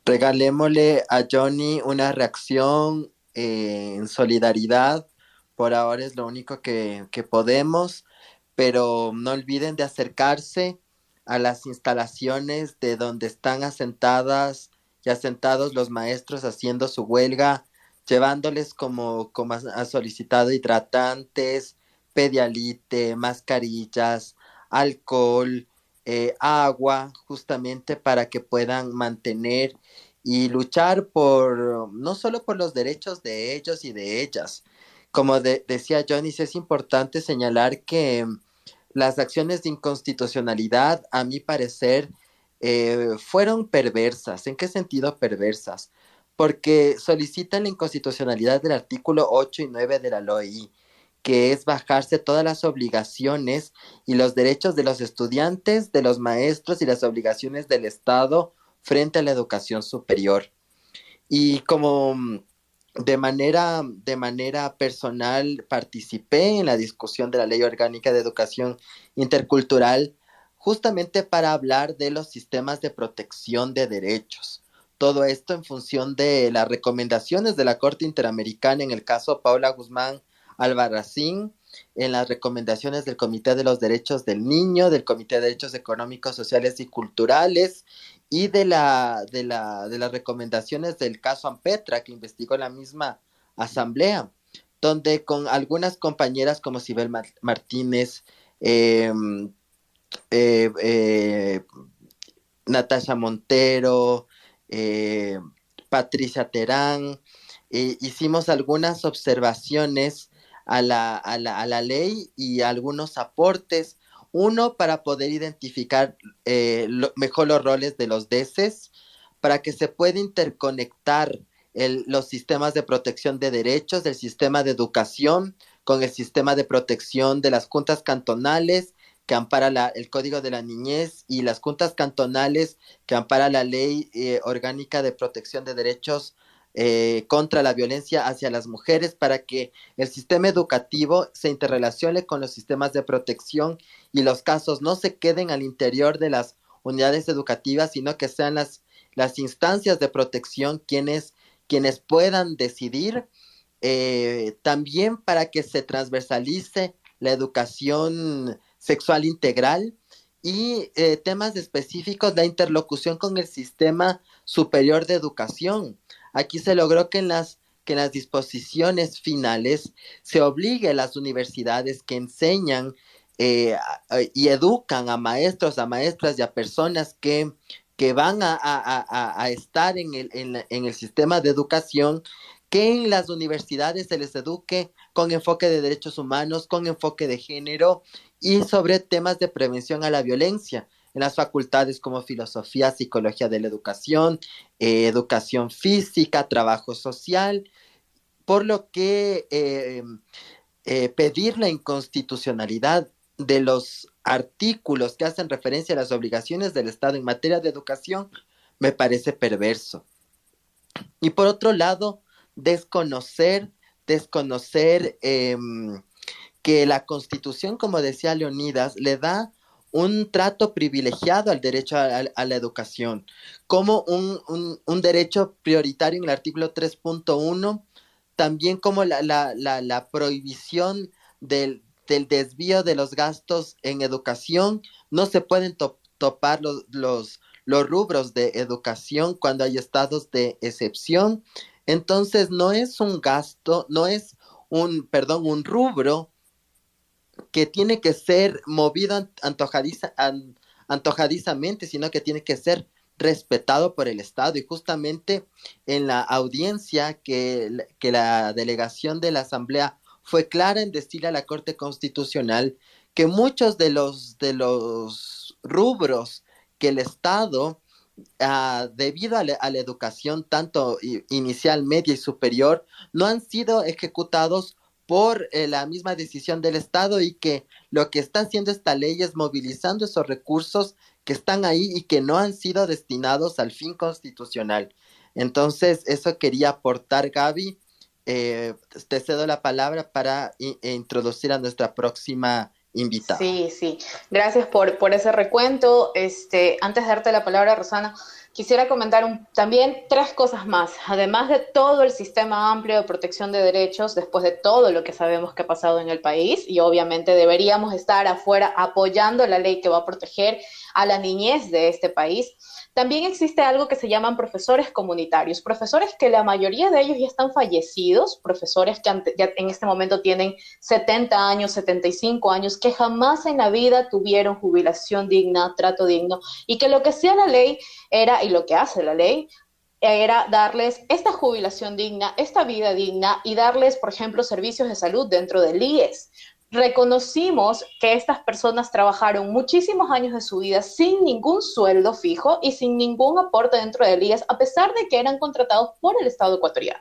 Regalémosle a Johnny una reacción en solidaridad. Por ahora es lo único que podemos, pero no olviden de acercarse a las instalaciones de donde están asentadas y asentados los maestros haciendo su huelga, llevándoles como ha solicitado hidratantes, Pedialite, mascarillas, alcohol, agua, justamente para que puedan mantener y luchar no solo por los derechos de ellos y de ellas. Como decía Johnny, sí es importante señalar que las acciones de inconstitucionalidad, a mi parecer, fueron perversas. ¿En qué sentido perversas? Porque solicitan la inconstitucionalidad del artículo 8 y 9 de la LOI, que es bajarse todas las obligaciones y los derechos de los estudiantes, de los maestros y las obligaciones del Estado frente a la educación superior. Y como de manera personal participé en la discusión de la Ley Orgánica de Educación Intercultural, justamente para hablar de los sistemas de protección de derechos. Todo esto en función de las recomendaciones de la Corte Interamericana en el caso Paula Guzmán Albarracín, en las recomendaciones del Comité de los Derechos del Niño, del Comité de Derechos Económicos, Sociales y Culturales, y de las recomendaciones del caso Ampetra, que investigó la misma asamblea, donde con algunas compañeras como Sibel Martínez, Natasha Montero, Patricia Terán, hicimos algunas observaciones a la ley y algunos aportes. Uno, para poder identificar mejor los roles de los DECES, para que se pueda interconectar los sistemas de protección de derechos, del sistema de educación, con el sistema de protección de las juntas cantonales, que ampara el Código de la Niñez, y las juntas cantonales, que ampara la Ley Orgánica de Protección de Derechos contra la violencia hacia las mujeres, para que el sistema educativo se interrelacione con los sistemas de protección y los casos no se queden al interior de las unidades educativas, sino que sean las instancias de protección quienes puedan decidir. También para que se transversalice la educación sexual integral y temas específicos, la interlocución con el sistema superior de educación. Aquí se logró que en las disposiciones finales se obligue a las universidades que enseñan y educan a maestros, a maestras y a personas que van a estar en el sistema de educación, que en las universidades se les eduque con enfoque de derechos humanos, con enfoque de género y sobre temas de prevención a la violencia, en las facultades como filosofía, psicología de la educación, educación física, trabajo social, por lo que pedir la inconstitucionalidad de los artículos que hacen referencia a las obligaciones del Estado en materia de educación me parece perverso. Y por otro lado, desconocer que la Constitución, como decía Leonidas, le da un trato privilegiado al derecho a la educación, como un derecho prioritario en el artículo 3.1, también como la prohibición del desvío de los gastos en educación. No se pueden topar los rubros de educación cuando hay estados de excepción. Entonces no es un gasto, no es un rubro que tiene que ser movido antojadizamente, sino que tiene que ser respetado por el Estado. Y justamente en la audiencia que la delegación de la Asamblea fue clara en decirle a la Corte Constitucional que muchos de los rubros que el Estado, debido a la educación tanto inicial, media y superior, no han sido ejecutados por la misma decisión del Estado, y que lo que está haciendo esta ley es movilizando esos recursos que están ahí y que no han sido destinados al fin constitucional. Entonces, eso quería aportar, Gaby. Te cedo la palabra para introducir a nuestra próxima invitada. Sí, sí. Gracias por ese recuento. Antes de darte la palabra, Rosana, quisiera comentar también 3 cosas más. Además de todo el sistema amplio de protección de derechos, después de todo lo que sabemos que ha pasado en el país, y obviamente deberíamos estar afuera apoyando la ley que va a proteger a la niñez de este país, también existe algo que se llaman profesores comunitarios, profesores que la mayoría de ellos ya están fallecidos, profesores que ya en este momento tienen 70 años, 75 años, que jamás en la vida tuvieron jubilación digna, trato digno, y que lo que hacía la ley era, y lo que hace la ley, era darles esta jubilación digna, esta vida digna, y darles, por ejemplo, servicios de salud dentro del IES. Reconocimos que estas personas trabajaron muchísimos años de su vida sin ningún sueldo fijo y sin ningún aporte dentro del IES, a pesar de que eran contratados por el Estado ecuatoriano.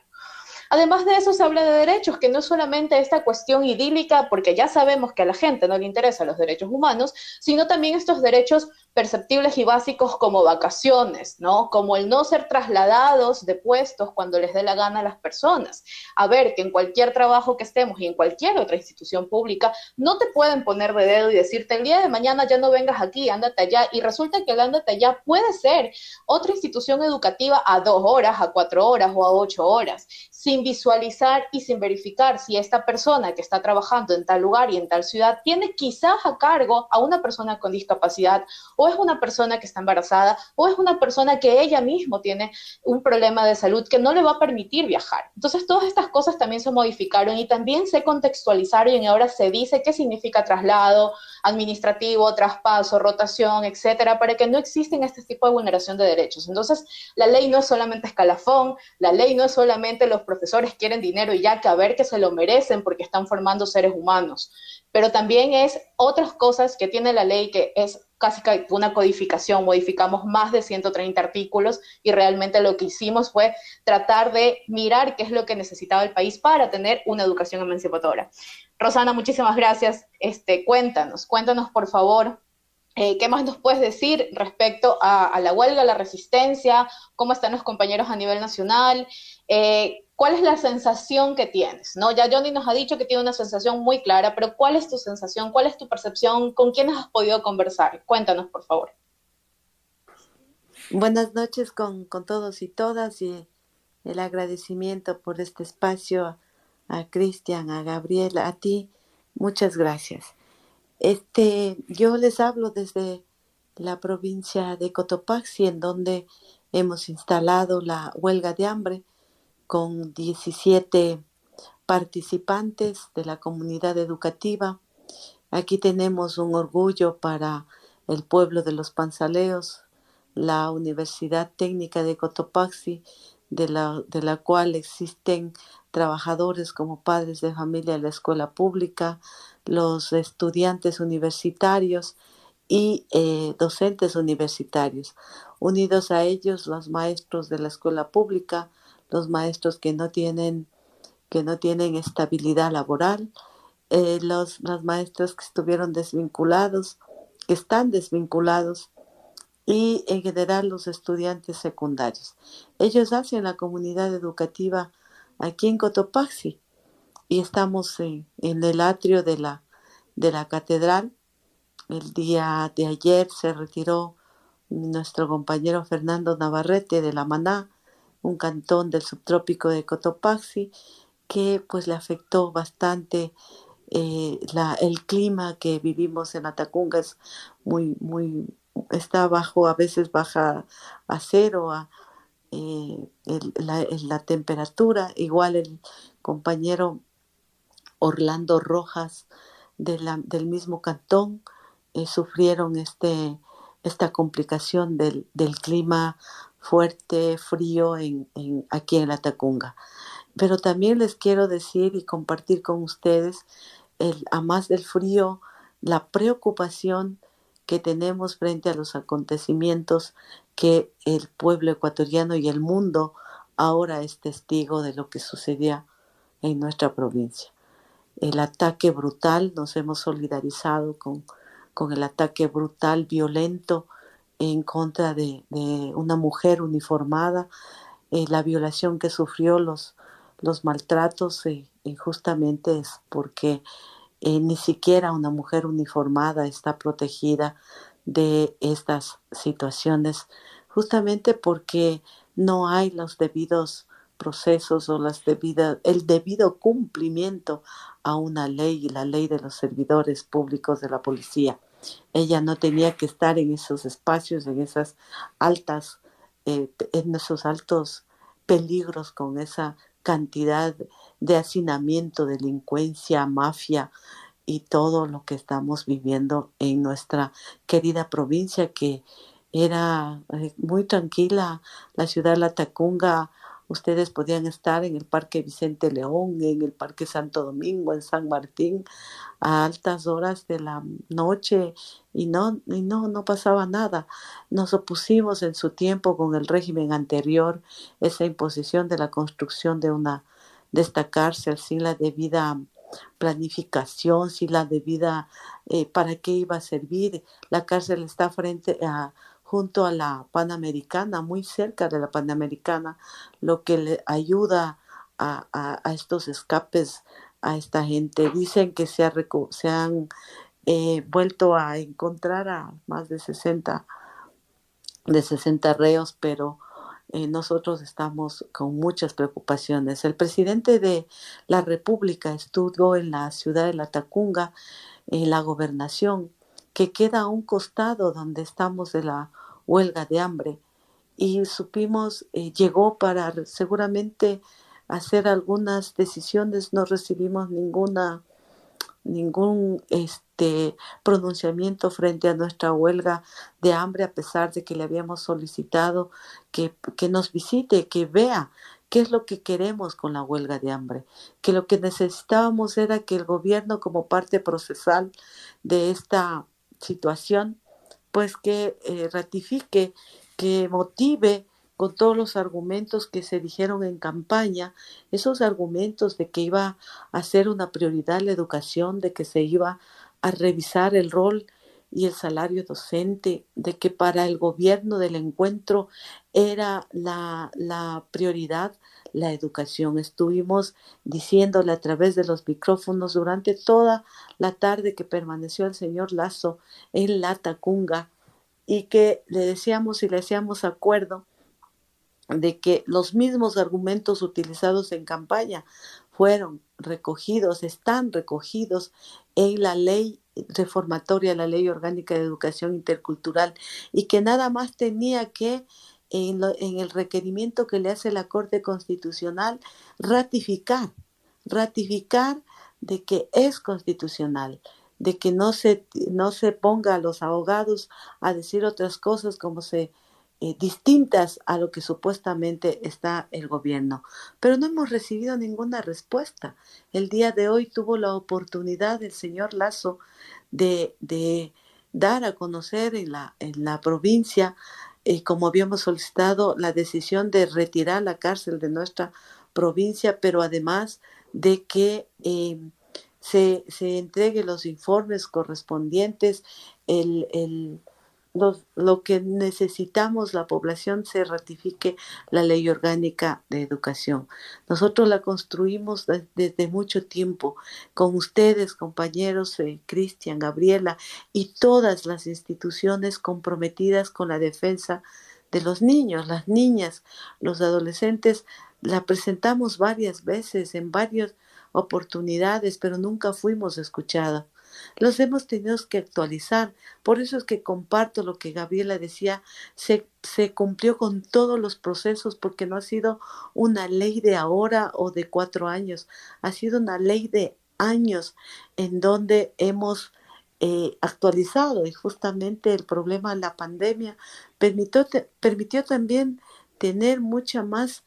Además de eso, se habla de derechos, que no es solamente esta cuestión idílica, porque ya sabemos que a la gente no le interesan los derechos humanos, sino también estos derechos perceptibles y básicos como vacaciones, ¿no? Como el no ser trasladados de puestos cuando les dé la gana a las personas. A ver, que en cualquier trabajo que estemos y en cualquier otra institución pública, no te pueden poner de dedo y decirte el día de mañana ya no vengas aquí, ándate allá, y resulta que el ándate allá puede ser otra institución educativa a 2 horas, a 4 horas o a 8 horas, sin visualizar y sin verificar si esta persona que está trabajando en tal lugar y en tal ciudad tiene quizás a cargo a una persona con discapacidad, o es una persona que está embarazada, o es una persona que ella misma tiene un problema de salud que no le va a permitir viajar. Entonces, todas estas cosas también se modificaron y también se contextualizaron, y ahora se dice qué significa traslado administrativo, traspaso, rotación, etcétera, para que no existen este tipo de vulneración de derechos. Entonces, la ley no es solamente escalafón, la ley no es solamente los profesores quieren dinero y ya, que a ver, que se lo merecen porque están formando seres humanos, pero también es otras cosas que tiene la ley, que es casi que una codificación. Modificamos más de 130 artículos y realmente lo que hicimos fue tratar de mirar qué es lo que necesitaba el país para tener una educación emancipadora. Rosana, muchísimas gracias. Cuéntanos por favor, ¿qué más nos puedes decir respecto a la huelga, a la resistencia? ¿Cómo están los compañeros a nivel nacional? ¿Cuál es la sensación que tienes? ¿No? Ya Johnny nos ha dicho que tiene una sensación muy clara, pero ¿cuál es tu sensación? ¿Cuál es tu percepción? ¿Con quiénes has podido conversar? Cuéntanos, por favor. Buenas noches con todos y todas, y el agradecimiento por este espacio a Cristian, a Gabriela, a ti. Muchas gracias. Yo les hablo desde la provincia de Cotopaxi, en donde hemos instalado la huelga de hambre con 17 participantes de la comunidad educativa. Aquí tenemos un orgullo para el pueblo de los Panzaleos, la Universidad Técnica de Cotopaxi, de la cual existen trabajadores como padres de familia de la escuela pública, los estudiantes universitarios y docentes universitarios. Unidos a ellos, los maestros de la escuela pública, los maestros que no tienen estabilidad laboral, las maestras que estuvieron desvinculados, que están desvinculados, y en general los estudiantes secundarios. Ellos hacen la comunidad educativa aquí en Cotopaxi, y estamos en el atrio de la catedral. El día de ayer se retiró nuestro compañero Fernando Navarrete de La Maná, un cantón del subtrópico de Cotopaxi, que pues le afectó bastante. El clima que vivimos en Atacunga es está bajo, a veces baja a cero la temperatura. Igual el compañero Orlando Rojas del mismo cantón sufrieron esta complicación del clima fuerte, frío aquí en la Tacunga. Pero también les quiero decir y compartir con ustedes, a más del frío, la preocupación que tenemos frente a los acontecimientos que el pueblo ecuatoriano y el mundo ahora es testigo de lo que sucedía en nuestra provincia. El ataque brutal, nos hemos solidarizado con el ataque brutal, violento, en contra de una mujer uniformada, la violación que sufrió, los maltratos, justamente es porque ni siquiera una mujer uniformada está protegida de estas situaciones, justamente porque no hay los debidos procesos o el debido cumplimiento a una ley, la ley de los servidores públicos de la policía. Ella no tenía que estar en esos espacios, en esos altos peligros, con esa cantidad de hacinamiento, delincuencia, mafia y todo lo que estamos viviendo en nuestra querida provincia, que era muy tranquila. La ciudad de La Tacunga, ustedes podían estar en el Parque Vicente León, en el Parque Santo Domingo, en San Martín, a altas horas de la noche, y no pasaba nada. Nos opusimos en su tiempo con el régimen anterior, esa imposición de la construcción de esta cárcel sin la debida planificación, sin la debida para qué iba a servir. La cárcel está junto a la Panamericana, muy cerca de la Panamericana, lo que le ayuda a estos escapes a esta gente. Dicen que se han vuelto a encontrar a más de 60 reos, pero nosotros estamos con muchas preocupaciones. El presidente de la República estuvo en la ciudad de La Tacunga, en la gobernación, que queda a un costado donde estamos de la huelga de hambre, y supimos, llegó para seguramente hacer algunas decisiones. No recibimos ningún pronunciamiento frente a nuestra huelga de hambre, a pesar de que le habíamos solicitado que nos visite, que vea qué es lo que queremos con la huelga de hambre, que lo que necesitábamos era que el gobierno, como parte procesal de esta situación, pues que ratifique, que motive con todos los argumentos que se dijeron en campaña, esos argumentos de que iba a ser una prioridad la educación, de que se iba a revisar el rol y el salario docente, de que para el gobierno del encuentro era la prioridad la educación. Estuvimos diciéndole a través de los micrófonos durante toda la tarde que permaneció el señor Lasso en La Tacunga, y que le decíamos y le hacíamos acuerdo de que los mismos argumentos utilizados en campaña están recogidos en la ley reformatoria, la ley orgánica de educación intercultural, y que nada más tenía que, en el requerimiento que le hace la Corte Constitucional, ratificar de que es constitucional, de que no se ponga a los abogados a decir otras cosas como distintas a lo que supuestamente está el gobierno. Pero no hemos recibido ninguna respuesta. El día de hoy tuvo la oportunidad el señor Lasso de dar a conocer en la provincia, como habíamos solicitado, la decisión de retirar la cárcel de nuestra provincia, pero además de que se entregue los informes correspondientes, lo que necesitamos, la población, se ratifique la ley orgánica de educación. Nosotros la construimos desde mucho tiempo con ustedes, compañeros, Cristian, Gabriela, y todas las instituciones comprometidas con la defensa de los niños, las niñas, los adolescentes. La presentamos varias veces, en varias oportunidades, pero nunca fuimos escuchados. Los hemos tenido que actualizar. Por eso es que comparto lo que Gabriela decía, se cumplió con todos los procesos, porque no ha sido una ley de ahora o de 4 años, ha sido una ley de años en donde hemos actualizado, y justamente el problema de la pandemia permitió también tener mucha más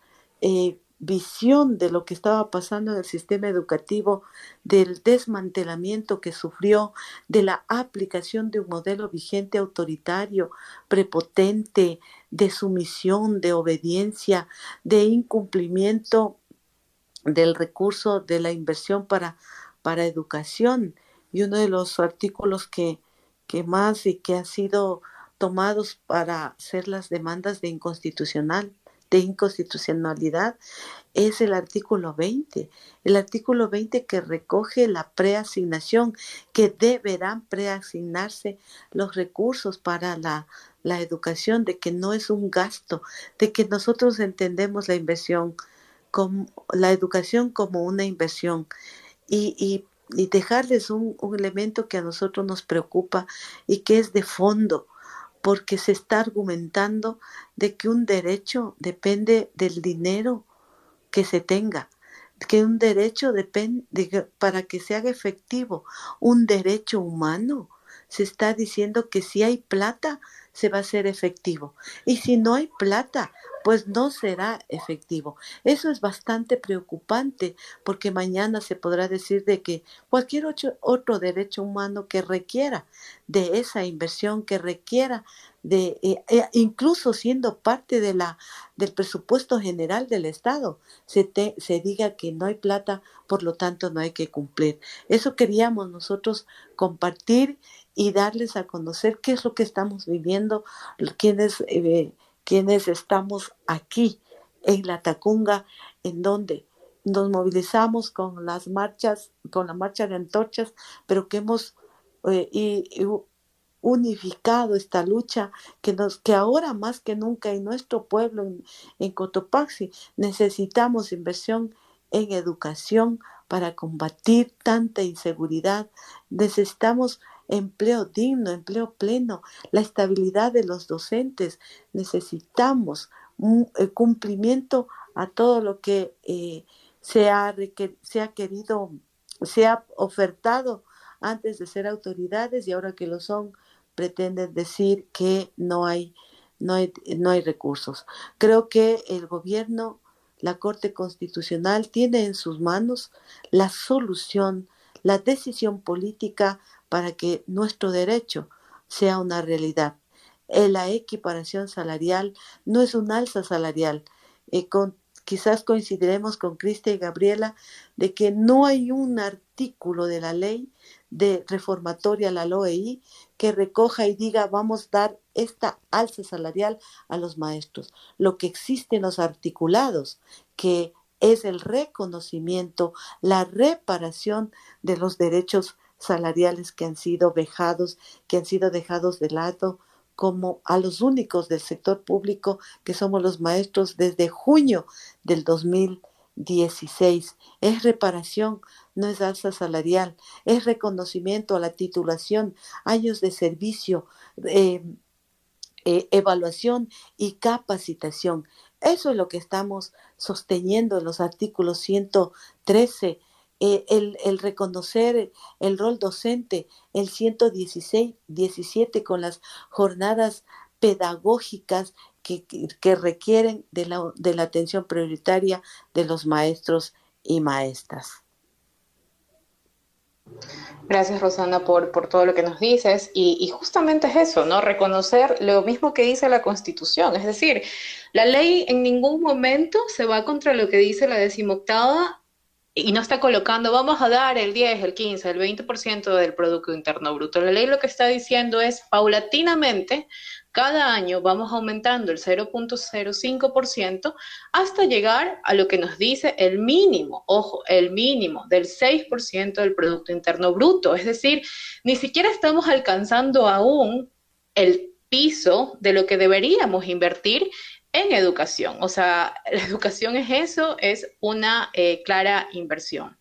visión de lo que estaba pasando en el sistema educativo, del desmantelamiento que sufrió, de la aplicación de un modelo vigente autoritario, prepotente, de sumisión, de obediencia, de incumplimiento del recurso de la inversión para educación. Y uno de los artículos que más y que han sido tomados para hacer las demandas de inconstitucionalidad es el artículo 20. El artículo 20 que recoge la preasignación, que deberán preasignarse los recursos para la educación, de que no es un gasto, de que nosotros entendemos la inversión, la educación como una inversión, y dejarles un elemento que a nosotros nos preocupa y que es de fondo, porque se está argumentando de que un derecho depende del dinero que se tenga, que un derecho depende, para que se haga efectivo un derecho humano, se está diciendo que si hay plata se va a hacer efectivo, y si no hay plata pues no será efectivo. Eso es bastante preocupante, porque mañana se podrá decir de que cualquier otro derecho humano que requiera de esa inversión, que requiera de, incluso siendo parte de del presupuesto general del Estado, se diga que no hay plata, por lo tanto no hay que cumplir. Eso queríamos nosotros compartir y darles a conocer qué es lo que estamos viviendo, quienes estamos aquí en la Tacunga, en donde nos movilizamos con las marchas, con la marcha de antorchas, pero que hemos unificado esta lucha, que ahora más que nunca en nuestro pueblo, en Cotopaxi, necesitamos inversión en educación para combatir tanta inseguridad. Necesitamos empleo digno, empleo pleno, la estabilidad de los docentes. Necesitamos un cumplimiento a todo lo que se ha ofertado antes de ser autoridades, y ahora que lo son, pretenden decir que no hay recursos. Creo que el gobierno, la Corte Constitucional, tiene en sus manos la solución, la decisión política para que nuestro derecho sea una realidad. La equiparación salarial no es un alza salarial. Quizás coincidiremos con Cristian y Gabriela de que no hay un artículo de la ley de reformatoria, la LOEI, que recoja y diga vamos a dar esta alza salarial a los maestros. Lo que existe en los articulados, que es el reconocimiento, la reparación de los derechos salariales que han sido vejados, que han sido dejados de lado, como a los únicos del sector público, que somos los maestros desde junio del 2016. Es reparación, no es alza salarial, es reconocimiento a la titulación, años de servicio, evaluación y capacitación. Eso es lo que estamos sosteniendo en los artículos 113, el reconocer el rol docente, el 117 con las jornadas pedagógicas que requieren de la atención prioritaria de los maestros y maestras. Gracias, Rosana, por todo lo que nos dices, y justamente es eso, ¿no? Reconocer lo mismo que dice la Constitución, es decir, la ley en ningún momento se va contra lo que dice la 18ª y no está colocando, vamos a dar el 10, el 15, el 20% del Producto Interno Bruto. La ley lo que está diciendo es, paulatinamente, cada año vamos aumentando el 0.05% hasta llegar a lo que nos dice el mínimo, ojo, el mínimo del 6% del Producto Interno Bruto. Es decir, ni siquiera estamos alcanzando aún el piso de lo que deberíamos invertir en educación. O sea, la educación es eso, es una clara inversión.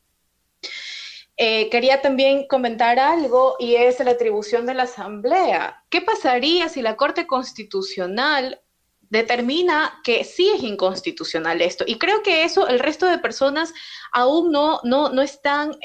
Quería también comentar algo, y es la atribución de la Asamblea. ¿Qué pasaría si la Corte Constitucional determina que sí es inconstitucional esto. Y creo que eso el resto de personas aún no están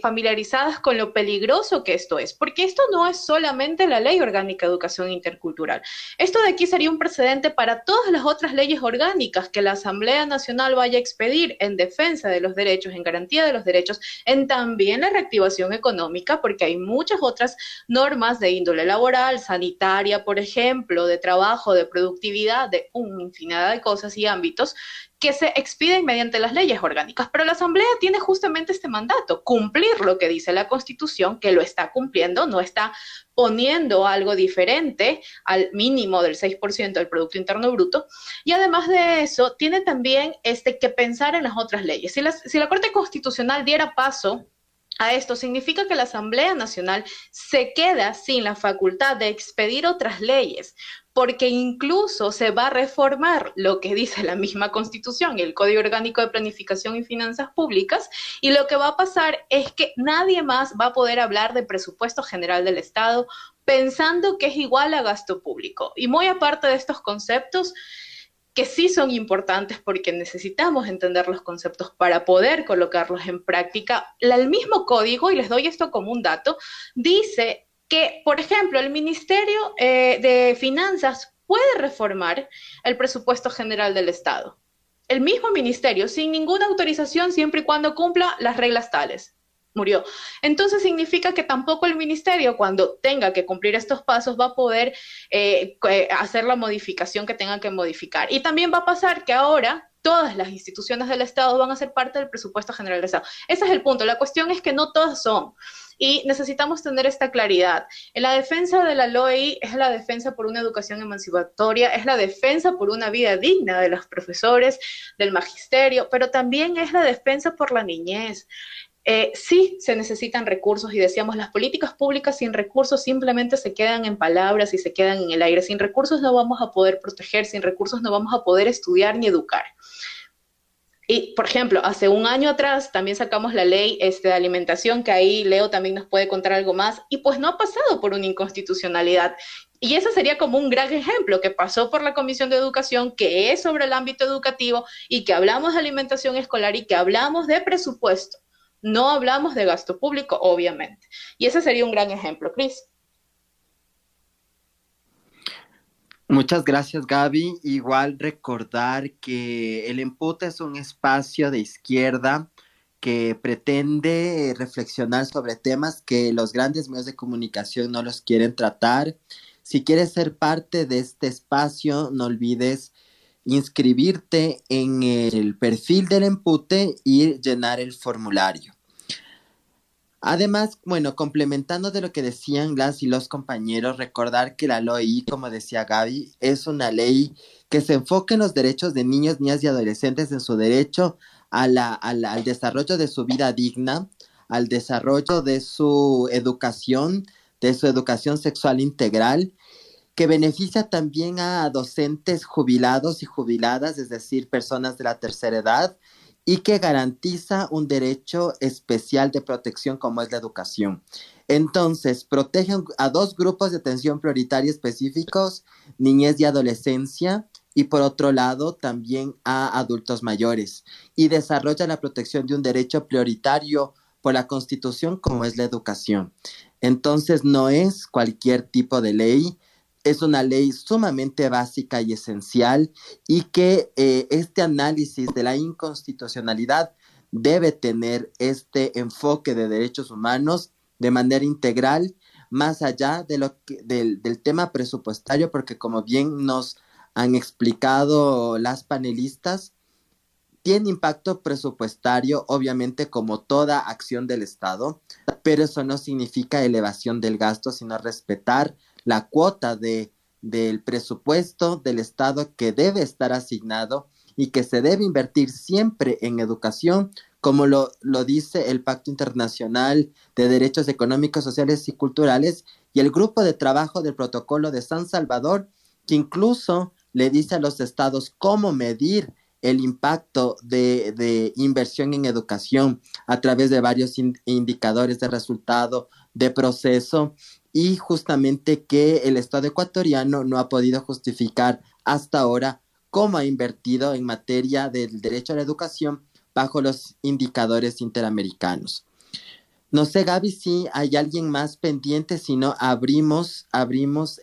familiarizadas con lo peligroso que esto es, porque esto no es solamente la Ley Orgánica de Educación Intercultural. Esto de aquí sería un precedente para todas las otras leyes orgánicas que la Asamblea Nacional vaya a expedir en defensa de los derechos, en garantía de los derechos, en también la reactivación económica, porque hay muchas otras normas de índole laboral, sanitaria, por ejemplo, de trabajo, de productividad, de una infinidad de cosas y ámbitos que se expiden mediante las leyes orgánicas. Pero la Asamblea tiene justamente este mandato, cumplir lo que dice la Constitución, que lo está cumpliendo, no está poniendo algo diferente al mínimo del 6% del Producto Interno Bruto, y además de eso, tiene también que pensar en las otras leyes. Si la Corte Constitucional diera paso a esto, significa que la Asamblea Nacional se queda sin la facultad de expedir otras leyes, porque incluso se va a reformar lo que dice la misma Constitución, el Código Orgánico de Planificación y Finanzas Públicas, y lo que va a pasar es que nadie más va a poder hablar de presupuesto general del Estado pensando que es igual a gasto público. Y muy aparte de estos conceptos, que sí son importantes porque necesitamos entender los conceptos para poder colocarlos en práctica, el mismo código, y les doy esto como un dato, dice que, por ejemplo, el Ministerio de Finanzas puede reformar el presupuesto general del Estado. El mismo ministerio, sin ninguna autorización, siempre y cuando cumpla las reglas tales. Murió. Entonces significa que tampoco el ministerio, cuando tenga que cumplir estos pasos, va a poder hacer la modificación que tenga que modificar. Y también va a pasar que ahora todas las instituciones del Estado van a ser parte del presupuesto general del Estado. Ese es el punto. La cuestión es que no todas son. Y necesitamos tener esta claridad. En la defensa de la LOI es la defensa por una educación emancipatoria, es la defensa por una vida digna de los profesores, del magisterio, pero también es la defensa por la niñez. Sí se necesitan recursos y decíamos, las políticas públicas sin recursos simplemente se quedan en palabras y se quedan en el aire. Sin recursos no vamos a poder proteger, sin recursos no vamos a poder estudiar ni educar. Y, por ejemplo, hace un año atrás también sacamos la ley de alimentación, que ahí Leo también nos puede contar algo más, y pues no ha pasado por una inconstitucionalidad. Y ese sería como un gran ejemplo que pasó por la Comisión de Educación, que es sobre el ámbito educativo, y que hablamos de alimentación escolar y que hablamos de presupuesto. No hablamos de gasto público, obviamente. Y ese sería un gran ejemplo, Cris. Muchas gracias, Gaby. Igual recordar que el Empute es un espacio de izquierda que pretende reflexionar sobre temas que los grandes medios de comunicación no los quieren tratar. Si quieres ser parte de este espacio, no olvides inscribirte en el perfil del Empute y llenar el formulario. Además, bueno, complementando de lo que decían las y los compañeros, recordar que la LOI, como decía Gaby, es una ley que se enfoca en los derechos de niños, niñas y adolescentes, en su derecho al desarrollo de su vida digna, al desarrollo de su educación sexual integral, que beneficia también a docentes jubilados y jubiladas, es decir, personas de la tercera edad, y que garantiza un derecho especial de protección como es la educación. Entonces, protege a dos grupos de atención prioritaria específicos, niñez y adolescencia, y por otro lado también a adultos mayores, y desarrolla la protección de un derecho prioritario por la Constitución como es la educación. Entonces, no es cualquier tipo de ley, es una ley sumamente básica y esencial, y que este análisis de la inconstitucionalidad debe tener este enfoque de derechos humanos de manera integral, más allá de del tema presupuestario, porque como bien nos han explicado las panelistas, tiene impacto presupuestario, obviamente, como toda acción del Estado, pero eso no significa elevación del gasto, sino respetar la cuota del presupuesto del Estado que debe estar asignado y que se debe invertir siempre en educación, como lo dice el Pacto Internacional de Derechos Económicos, Sociales y Culturales y el Grupo de Trabajo del Protocolo de San Salvador, que incluso le dice a los estados cómo medir el impacto de inversión en educación a través de varios indicadores de resultado, de proceso, y justamente que el Estado ecuatoriano no ha podido justificar hasta ahora, cómo ha invertido en materia del derecho a la educación bajo los indicadores interamericanos. No sé, Gaby, si hay alguien más pendiente, si no, abrimos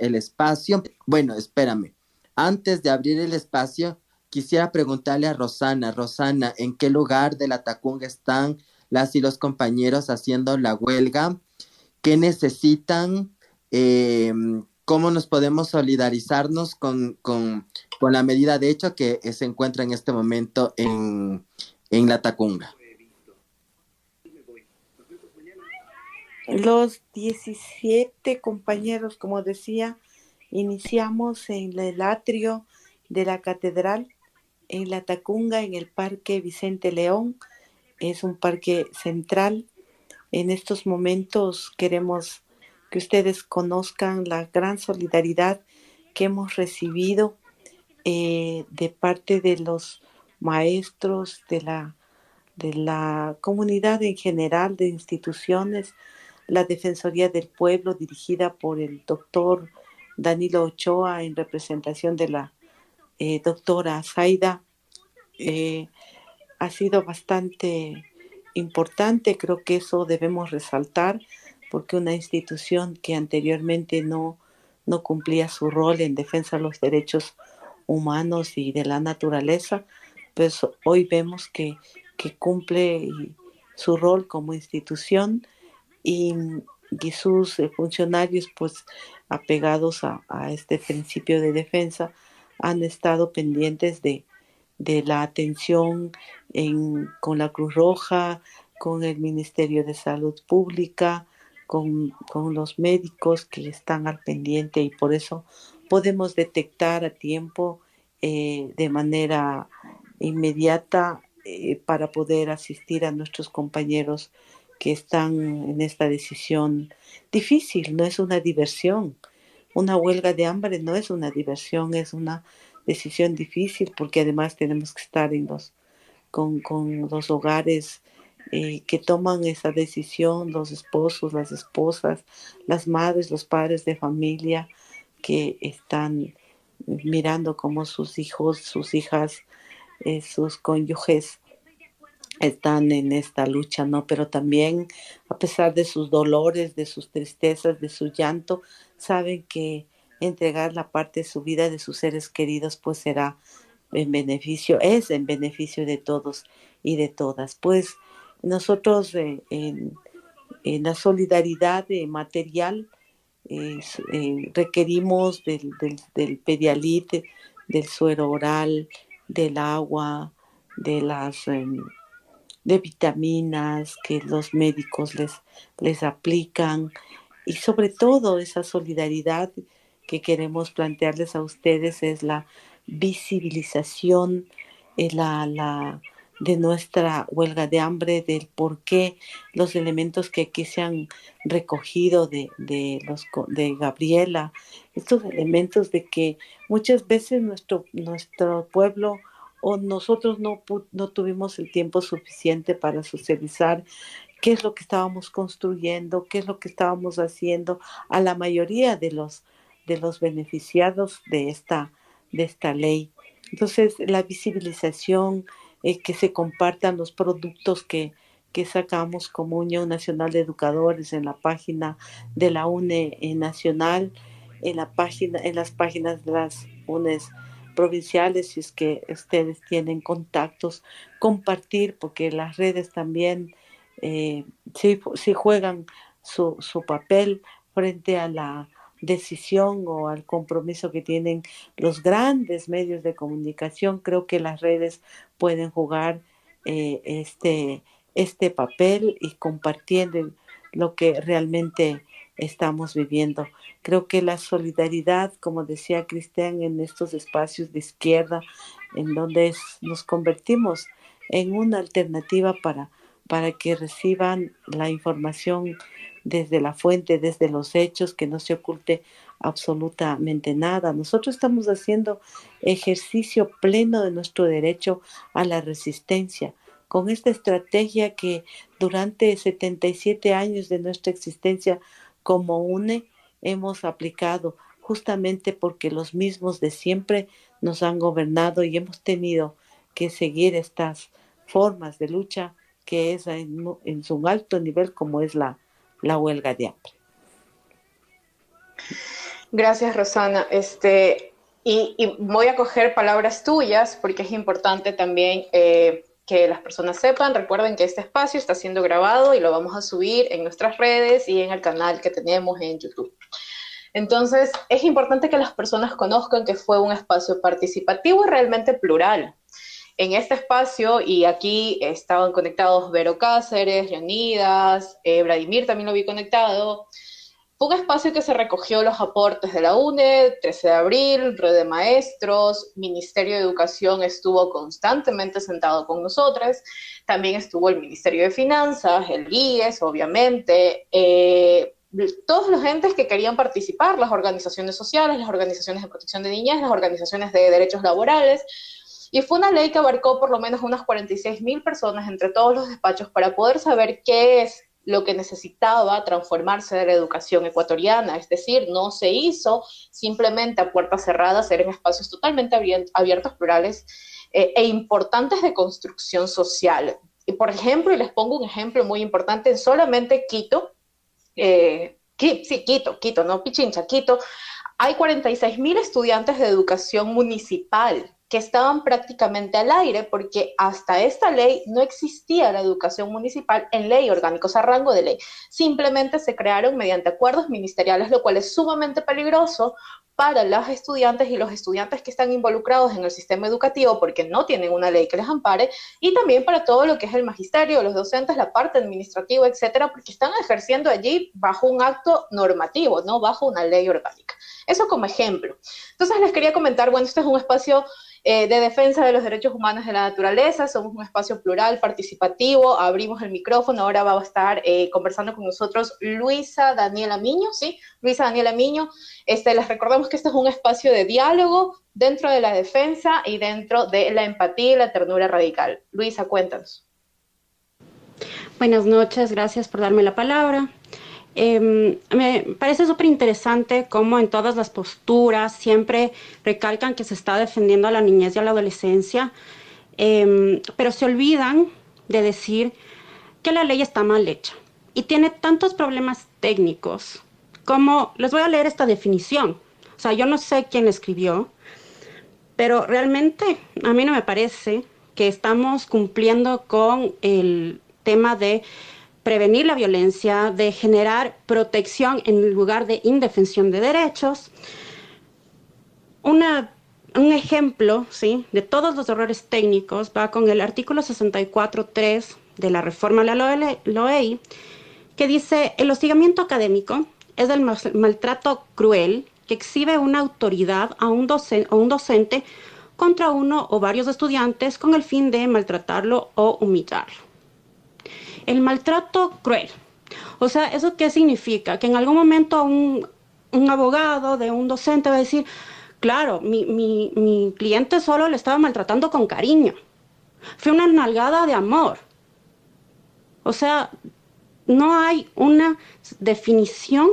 el espacio. Bueno, espérame. Antes de abrir el espacio, quisiera preguntarle a Rosana. Rosana, ¿en qué lugar de la Tacunga están las y los compañeros haciendo la huelga? ¿Qué necesitan? ¿Cómo nos podemos solidarizarnos con la medida de hecho que se encuentra en este momento en la Tacunga? Los 17 compañeros, como decía, iniciamos en el atrio de la catedral, en la Tacunga, en el Parque Vicente León. Es un parque central. En estos momentos queremos que ustedes conozcan la gran solidaridad que hemos recibido de parte de los maestros, de la comunidad en general, de instituciones, la Defensoría del Pueblo dirigida por el doctor Danilo Ochoa en representación de la doctora Zaida. Ha sido bastante importante, creo que eso debemos resaltar, porque una institución que anteriormente no cumplía su rol en defensa de los derechos humanos y de la naturaleza, pues hoy vemos que cumple su rol como institución y sus funcionarios, pues apegados a este principio de defensa, han estado pendientes de la atención con la Cruz Roja, con el Ministerio de Salud Pública, con los médicos que están al pendiente, y por eso podemos detectar a tiempo de manera inmediata para poder asistir a nuestros compañeros que están en esta decisión difícil. No es una diversión. Una huelga de hambre no es una diversión, es una decisión difícil, porque además tenemos que estar con los hogares que toman esa decisión, los esposos, las esposas, las madres, los padres de familia que están mirando cómo sus hijos, sus hijas, sus cónyuges están en esta lucha, ¿no? Pero también, a pesar de sus dolores, de sus tristezas, de su llanto, saben que entregar la parte de su vida, de sus seres queridos, pues será es en beneficio de todos y de todas. Pues nosotros en la solidaridad material requerimos del Pedialit, del suero oral, del agua, de de vitaminas que los médicos les aplican, y sobre todo esa solidaridad que queremos plantearles a ustedes es la visibilización de nuestra huelga de hambre, del por qué los elementos que aquí se han recogido de Gabriela, estos elementos de que muchas veces nuestro pueblo o nosotros no tuvimos el tiempo suficiente para socializar qué es lo que estábamos construyendo, qué es lo que estábamos haciendo a la mayoría de los beneficiados de esta ley. Entonces, la visibilización, que se compartan los productos que sacamos como Unión Nacional de Educadores en la página de la UNE nacional, en las páginas de las UNES provinciales, si es que ustedes tienen contactos, compartir, porque las redes también sí juegan su papel frente a la decisión o al compromiso que tienen los grandes medios de comunicación. Creo que las redes pueden jugar este papel y compartiendo lo que realmente estamos viviendo. Creo que la solidaridad, como decía Cristian, en estos espacios de izquierda, en donde nos convertimos en una alternativa para que reciban la información desde la fuente, desde los hechos, que no se oculte absolutamente nada. Nosotros estamos haciendo ejercicio pleno de nuestro derecho a la resistencia, con esta estrategia que durante 77 años de nuestra existencia como UNE hemos aplicado, justamente porque los mismos de siempre nos han gobernado y hemos tenido que seguir estas formas de lucha que es en su alto nivel como es la huelga de hambre. Gracias, Rosana. Y voy a coger palabras tuyas porque es importante también que las personas sepan. Recuerden que este espacio está siendo grabado y lo vamos a subir en nuestras redes y en el canal que tenemos en YouTube. Entonces, es importante que las personas conozcan que fue un espacio participativo y realmente plural. En este espacio, y aquí estaban conectados Vero Cáceres, Leonidas, Vladimir también lo vi conectado. Fue un espacio que se recogió los aportes de la UNED, 13 de abril, Red de Maestros, Ministerio de Educación estuvo constantemente sentado con nosotros, también estuvo el Ministerio de Finanzas, el IES, obviamente, todos los entes que querían participar, las organizaciones sociales, las organizaciones de protección de niñez, las organizaciones de derechos laborales, y fue una ley que abarcó por lo menos unas 46,000 personas entre todos los despachos para poder saber qué es lo que necesitaba transformarse de la educación ecuatoriana, es decir, no se hizo simplemente a puertas cerradas, eran espacios totalmente abiertos, plurales e importantes de construcción social. Y por ejemplo, y les pongo un ejemplo muy importante, en solamente Quito, Quito, no Pichincha, Quito, hay 46,000 estudiantes de educación municipal que estaban prácticamente al aire porque hasta esta ley no existía la educación municipal en ley orgánica, o sea, rango de ley. Simplemente se crearon mediante acuerdos ministeriales, lo cual es sumamente peligroso para las estudiantes y los estudiantes que están involucrados en el sistema educativo porque no tienen una ley que les ampare, y también para todo lo que es el magisterio, los docentes, la parte administrativa, etcétera, porque están ejerciendo allí bajo un acto normativo, no bajo una ley orgánica. Eso como ejemplo. Entonces les quería comentar, bueno, este es un espacio de defensa de los derechos humanos de la naturaleza, somos un espacio plural, participativo, abrimos el micrófono, ahora va a estar conversando con nosotros Luisa Daniela Miño, ¿sí? Luisa Daniela Miño, les recordamos que este es un espacio de diálogo dentro de la defensa y dentro de la empatía y la ternura radical. Luisa, cuéntanos. Buenas noches, gracias por darme la palabra. Me parece súper interesante cómo en todas las posturas siempre recalcan que se está defendiendo a la niñez y a la adolescencia, pero se olvidan de decir que la ley está mal hecha y tiene tantos problemas técnicos como, les voy a leer esta definición, o sea, yo no sé quién la escribió, pero realmente a mí no me parece que estamos cumpliendo con el tema de prevenir la violencia, de generar protección en lugar de indefensión de derechos. Un ejemplo, ¿sí?, de todos los errores técnicos va con el artículo 64.3 de la reforma a la LOEI, que dice: el hostigamiento académico es el maltrato cruel que exhibe una autoridad a un docente contra uno o varios estudiantes con el fin de maltratarlo o humillarlo. El maltrato cruel. O sea, ¿eso qué significa? Que en algún momento un abogado de un docente va a decir, claro, mi cliente solo le estaba maltratando con cariño. Fue una nalgada de amor. O sea, no hay una definición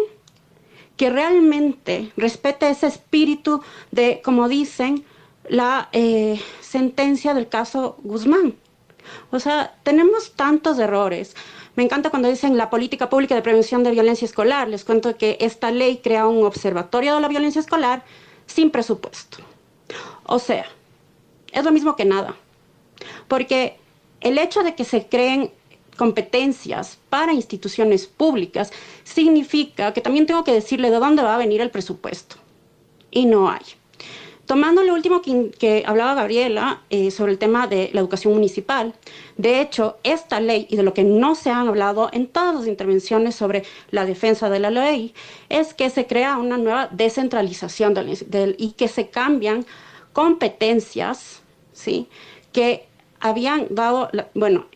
que realmente respete ese espíritu de, como dicen, la sentencia del caso Guzmán. O sea, tenemos tantos errores. Me encanta cuando dicen la política pública de prevención de violencia escolar. Les cuento que esta ley crea un observatorio de la violencia escolar sin presupuesto. O sea, es lo mismo que nada. Porque el hecho de que se creen competencias para instituciones públicas significa que también tengo que decirle de dónde va a venir el presupuesto. Y no hay. Tomando lo último que hablaba Gabriela sobre el tema de la educación municipal, de hecho, esta ley, y de lo que no se han hablado en todas las intervenciones sobre la defensa de la ley, es que se crea una nueva descentralización y que se cambian competencias, ¿sí?, que habían dado,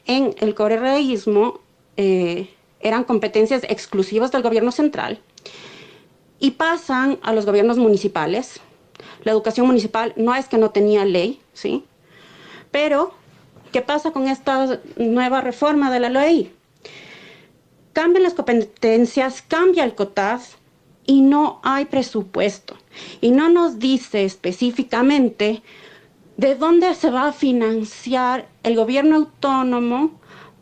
en el correísmo eran competencias exclusivas del gobierno central y pasan a los gobiernos municipales. La educación municipal no es que no tenía ley, ¿sí? Pero, ¿qué pasa con esta nueva reforma de la ley? Cambian las competencias, cambia el COTAD y no hay presupuesto. Y no nos dice específicamente de dónde se va a financiar el gobierno autónomo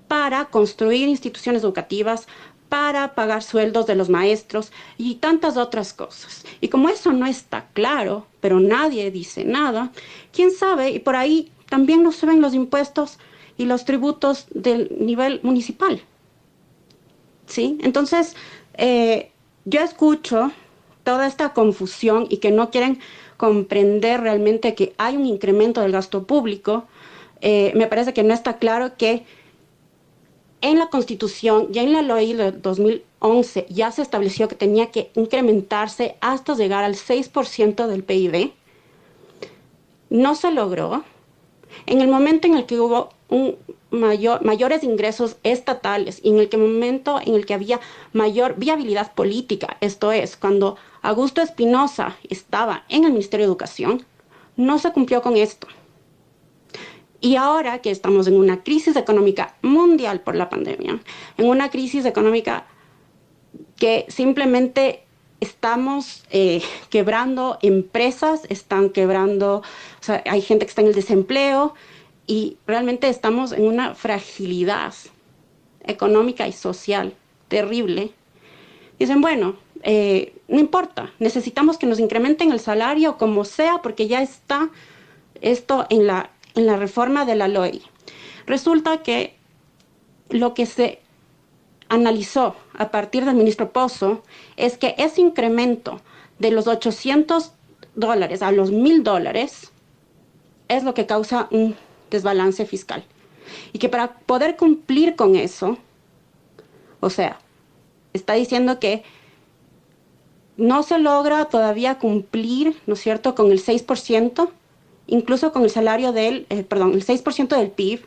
para construir instituciones educativas, para pagar sueldos de los maestros y tantas otras cosas. Y como eso no está claro, pero nadie dice nada, quién sabe, y por ahí también nos suben los impuestos y los tributos del nivel municipal. ¿Sí? Entonces, yo escucho toda esta confusión y que no quieren comprender realmente que hay un incremento del gasto público. Me parece que no está claro que en la Constitución, ya en la ley de 2011, ya se estableció que tenía que incrementarse hasta llegar al 6% del PIB. No se logró. En el momento en el que hubo mayores ingresos estatales y en el momento en el que había mayor viabilidad política, esto es, cuando Augusto Espinosa estaba en el Ministerio de Educación, no se cumplió con esto. Y ahora que estamos en una crisis económica mundial por la pandemia, en una crisis económica que simplemente estamos quebrando empresas, están quebrando, o sea, hay gente que está en el desempleo y realmente estamos en una fragilidad económica y social terrible. Dicen, bueno, no importa, necesitamos que nos incrementen el salario como sea porque ya está esto en la reforma de la ley. Resulta que lo que se analizó a partir del ministro Pozo es que ese incremento de los $800 a los $1,000 es lo que causa un desbalance fiscal. Y que para poder cumplir con eso, o sea, está diciendo que no se logra todavía cumplir, ¿no es cierto?, con el 6%, incluso con el salario el 6% del PIB,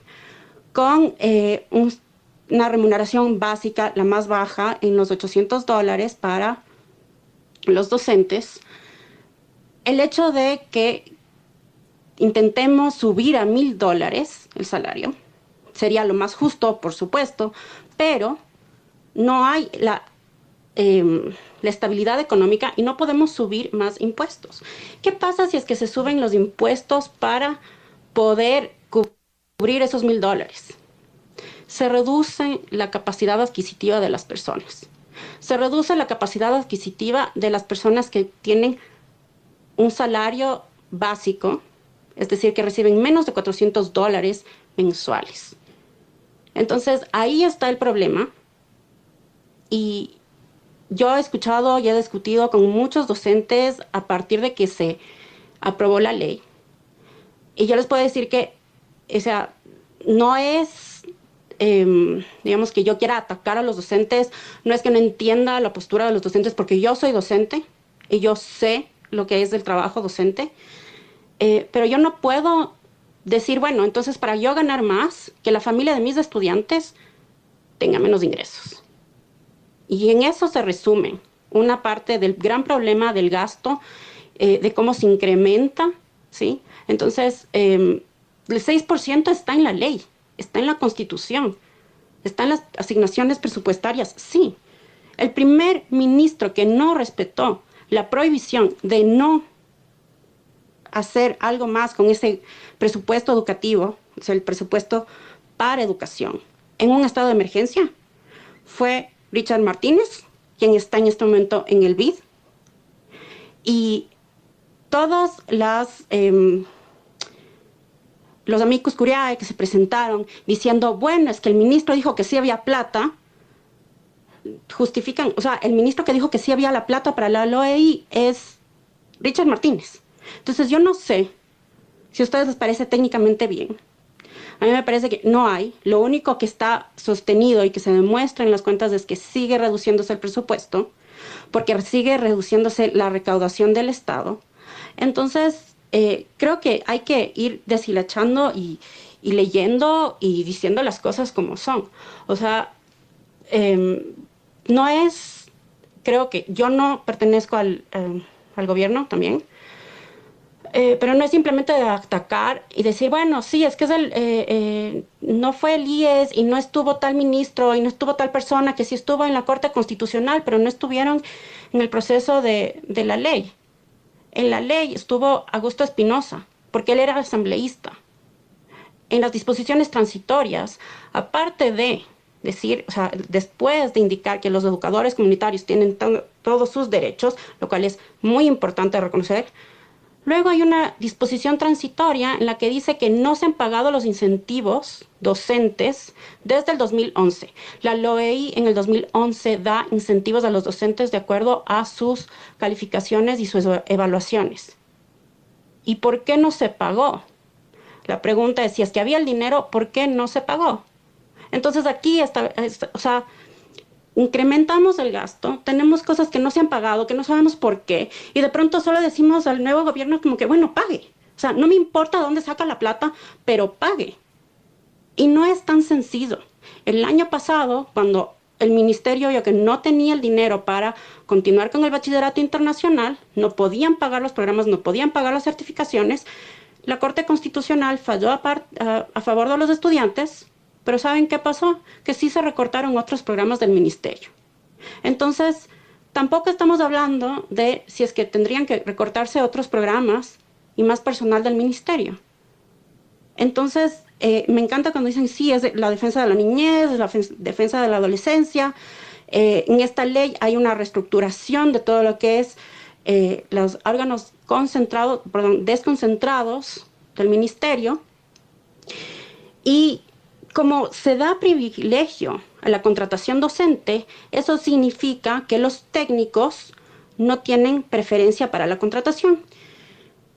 con una remuneración básica, la más baja, en los $800 para los docentes. El hecho de que intentemos subir a $1,000 el salario sería lo más justo, por supuesto, pero no hay la estabilidad económica y no podemos subir más impuestos. ¿Qué pasa si es que se suben los impuestos para poder cubrir esos $1,000? Se reduce la capacidad adquisitiva de las personas. Se reduce la capacidad adquisitiva de las personas que tienen un salario básico, es decir, que reciben menos de $400 mensuales. Entonces, ahí está el problema. Y yo he escuchado y he discutido con muchos docentes a partir de que se aprobó la ley. Y yo les puedo decir que, o sea, no es, digamos, que yo quiera atacar a los docentes, no es que no entienda la postura de los docentes, porque yo soy docente y yo sé lo que es el trabajo docente, pero yo no puedo decir, bueno, entonces para yo ganar más, que la familia de mis estudiantes tenga menos ingresos. Y en eso se resume una parte del gran problema del gasto, de cómo se incrementa, ¿sí? Entonces, el 6% está en la ley, está en la Constitución, está en las asignaciones presupuestarias, sí. El primer ministro que no respetó la prohibición de no hacer algo más con ese presupuesto educativo, o sea, el presupuesto para educación, en un estado de emergencia, fue Richard Martínez, quien está en este momento en el BID, y todos los amicus curiae que se presentaron diciendo, bueno, es que el ministro dijo que sí había plata, justifican, o sea, el ministro que dijo que sí había la plata para la LOEI es Richard Martínez. Entonces yo no sé si a ustedes les parece técnicamente bien. A mí me parece que no hay. Lo único que está sostenido y que se demuestra en las cuentas es que sigue reduciéndose el presupuesto, porque sigue reduciéndose la recaudación del Estado. Entonces, creo que hay que ir deshilachando y leyendo y diciendo las cosas como son. O sea, no es... Creo que yo no pertenezco al gobierno también. pero no es simplemente de atacar y decir, bueno, sí, es que no fue el IES y no estuvo tal ministro y no estuvo tal persona que sí estuvo en la Corte Constitucional, pero no estuvieron en el proceso de la ley. En la ley estuvo Augusto Espinosa, porque él era asambleísta. En las disposiciones transitorias, aparte de decir, o sea, después de indicar que los educadores comunitarios tienen todos sus derechos, lo cual es muy importante reconocer, luego hay una disposición transitoria en la que dice que no se han pagado los incentivos docentes desde el 2011. La LOEI en el 2011 da incentivos a los docentes de acuerdo a sus calificaciones y sus evaluaciones. ¿Y por qué no se pagó? La pregunta es, si es que había el dinero, ¿por qué no se pagó? Entonces aquí o sea, incrementamos el gasto, tenemos cosas que no se han pagado, que no sabemos por qué, y de pronto solo decimos al nuevo gobierno como que, bueno, pague. O sea, no me importa dónde saca la plata, pero pague. Y no es tan sencillo. El año pasado, cuando el ministerio vio que no tenía el dinero para continuar con el bachillerato internacional, no podían pagar los programas, no podían pagar las certificaciones, la Corte Constitucional falló a favor de los estudiantes, pero ¿saben qué pasó? Que sí se recortaron otros programas del ministerio. Entonces, tampoco estamos hablando de si es que tendrían que recortarse otros programas y más personal del ministerio. Entonces, me encanta cuando dicen, sí, es la defensa de la niñez, es la defensa de la adolescencia. En esta ley hay una reestructuración de todo lo que es los órganos desconcentrados del ministerio, y como se da privilegio a la contratación docente, eso significa que los técnicos no tienen preferencia para la contratación.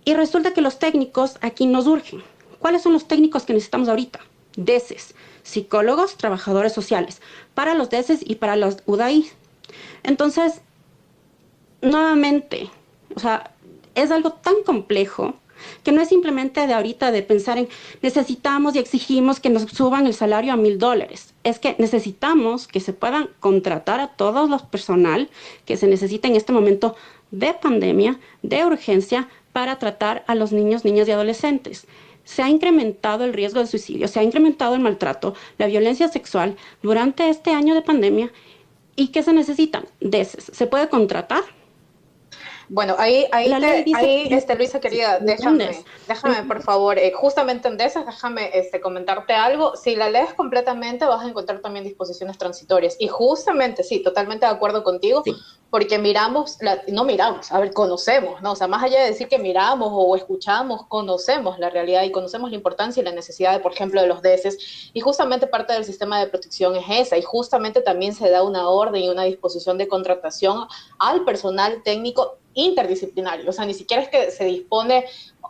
Y resulta que los técnicos aquí nos urgen. ¿Cuáles son los técnicos que necesitamos ahorita? DESES, psicólogos, trabajadores sociales, para los DESES y para los UDAI. Entonces, nuevamente, o sea, es algo tan complejo que no es simplemente de ahorita de pensar en necesitamos y exigimos que nos suban el salario a $1,000. Es que necesitamos que se puedan contratar a todos los personal que se necesita en este momento de pandemia, de urgencia, para tratar a los niños, niñas y adolescentes. Se ha incrementado el riesgo de suicidio, se ha incrementado el maltrato, la violencia sexual durante este año de pandemia. ¿Y qué se necesitan? ¿Se puede contratar? Bueno, Luisa querida, déjame por favor, justamente en DESES, déjame comentarte algo. Si la lees completamente vas a encontrar también disposiciones transitorias, y justamente, sí, totalmente de acuerdo contigo, sí. Porque conocemos, ¿no? O sea, más allá de decir que miramos o escuchamos, conocemos la realidad y conocemos la importancia y la necesidad, por ejemplo, de los DESES, y justamente parte del sistema de protección es esa, y justamente también se da una orden y una disposición de contratación al personal técnico interdisciplinario. O sea, ni siquiera es que se dispone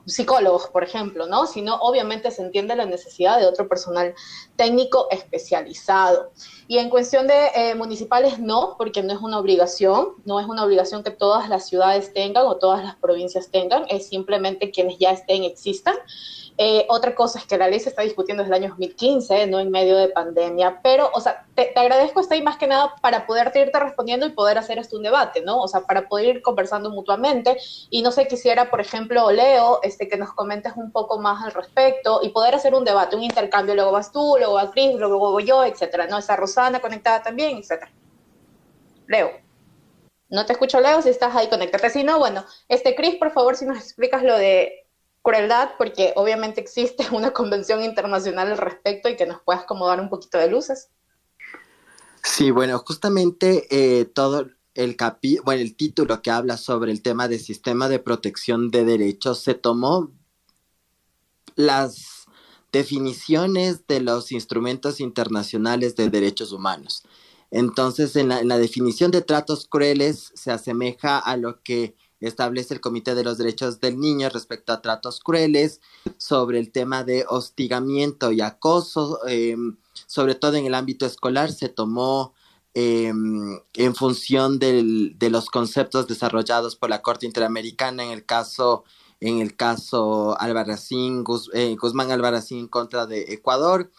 psicólogos, por ejemplo, ¿no? Sino obviamente se entiende la necesidad de otro personal técnico especializado. Y en cuestión de municipales, no, porque no es una obligación que todas las ciudades tengan o todas las provincias tengan, es simplemente quienes ya existan. Otra cosa es que la ley se está discutiendo desde el año 2015, no en medio de pandemia, pero, o sea, te agradezco esta ahí más que nada para poderte irte respondiendo y poder hacer un debate, ¿no? O sea, para poder ir conversando mutuamente, y no sé, quisiera, por ejemplo, Leo, que nos comentes un poco más al respecto y poder hacer un debate, un intercambio, luego vas tú, luego va Cris, luego voy yo, etcétera, ¿no? Está Rosana conectada también, etcétera. Leo. No te escucho, Leo, si estás ahí, conéctate. Si no, bueno, Cris, por favor, si nos explicas lo de crueldad, porque obviamente existe una convención internacional al respecto, y que nos puedas como dar un poquito de luces. Sí, bueno, justamente todo el título que habla sobre el tema del sistema de protección de derechos se tomó las definiciones de los instrumentos internacionales de derechos humanos. Entonces, en la definición de tratos crueles se asemeja a lo que establece el Comité de los Derechos del Niño respecto a tratos crueles, sobre el tema de hostigamiento y acoso, sobre todo en el ámbito escolar. Se tomó en función de los conceptos desarrollados por la Corte Interamericana en el caso Guzmán Albarracín contra de Ecuador,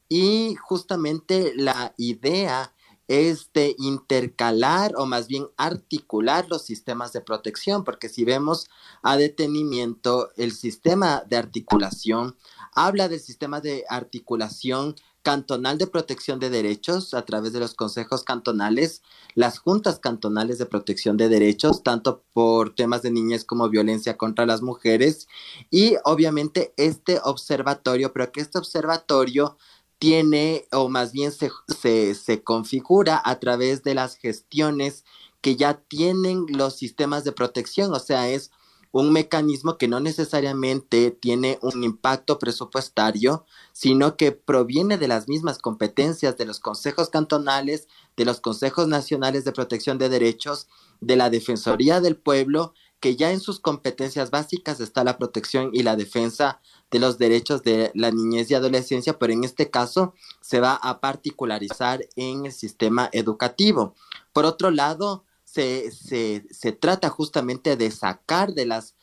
y justamente la idea es de intercalar o más bien articular los sistemas de protección, porque si vemos a detenimiento, el sistema de articulación habla del sistema de articulación cantonal de protección de derechos a través de los consejos cantonales, las juntas cantonales de protección de derechos, tanto por temas de niñez como violencia contra las mujeres, y obviamente este observatorio, pero que este observatorio tiene, o más bien se configura a través de las gestiones que ya tienen los sistemas de protección, o sea, es un mecanismo que no necesariamente tiene un impacto presupuestario, sino que proviene de las mismas competencias de los consejos cantonales, de los consejos nacionales de protección de derechos, de la Defensoría del Pueblo, que ya en sus competencias básicas está la protección y la defensa de los derechos de la niñez y adolescencia, pero en este caso se va a particularizar en el sistema educativo. Por otro lado, se trata justamente de sacar de las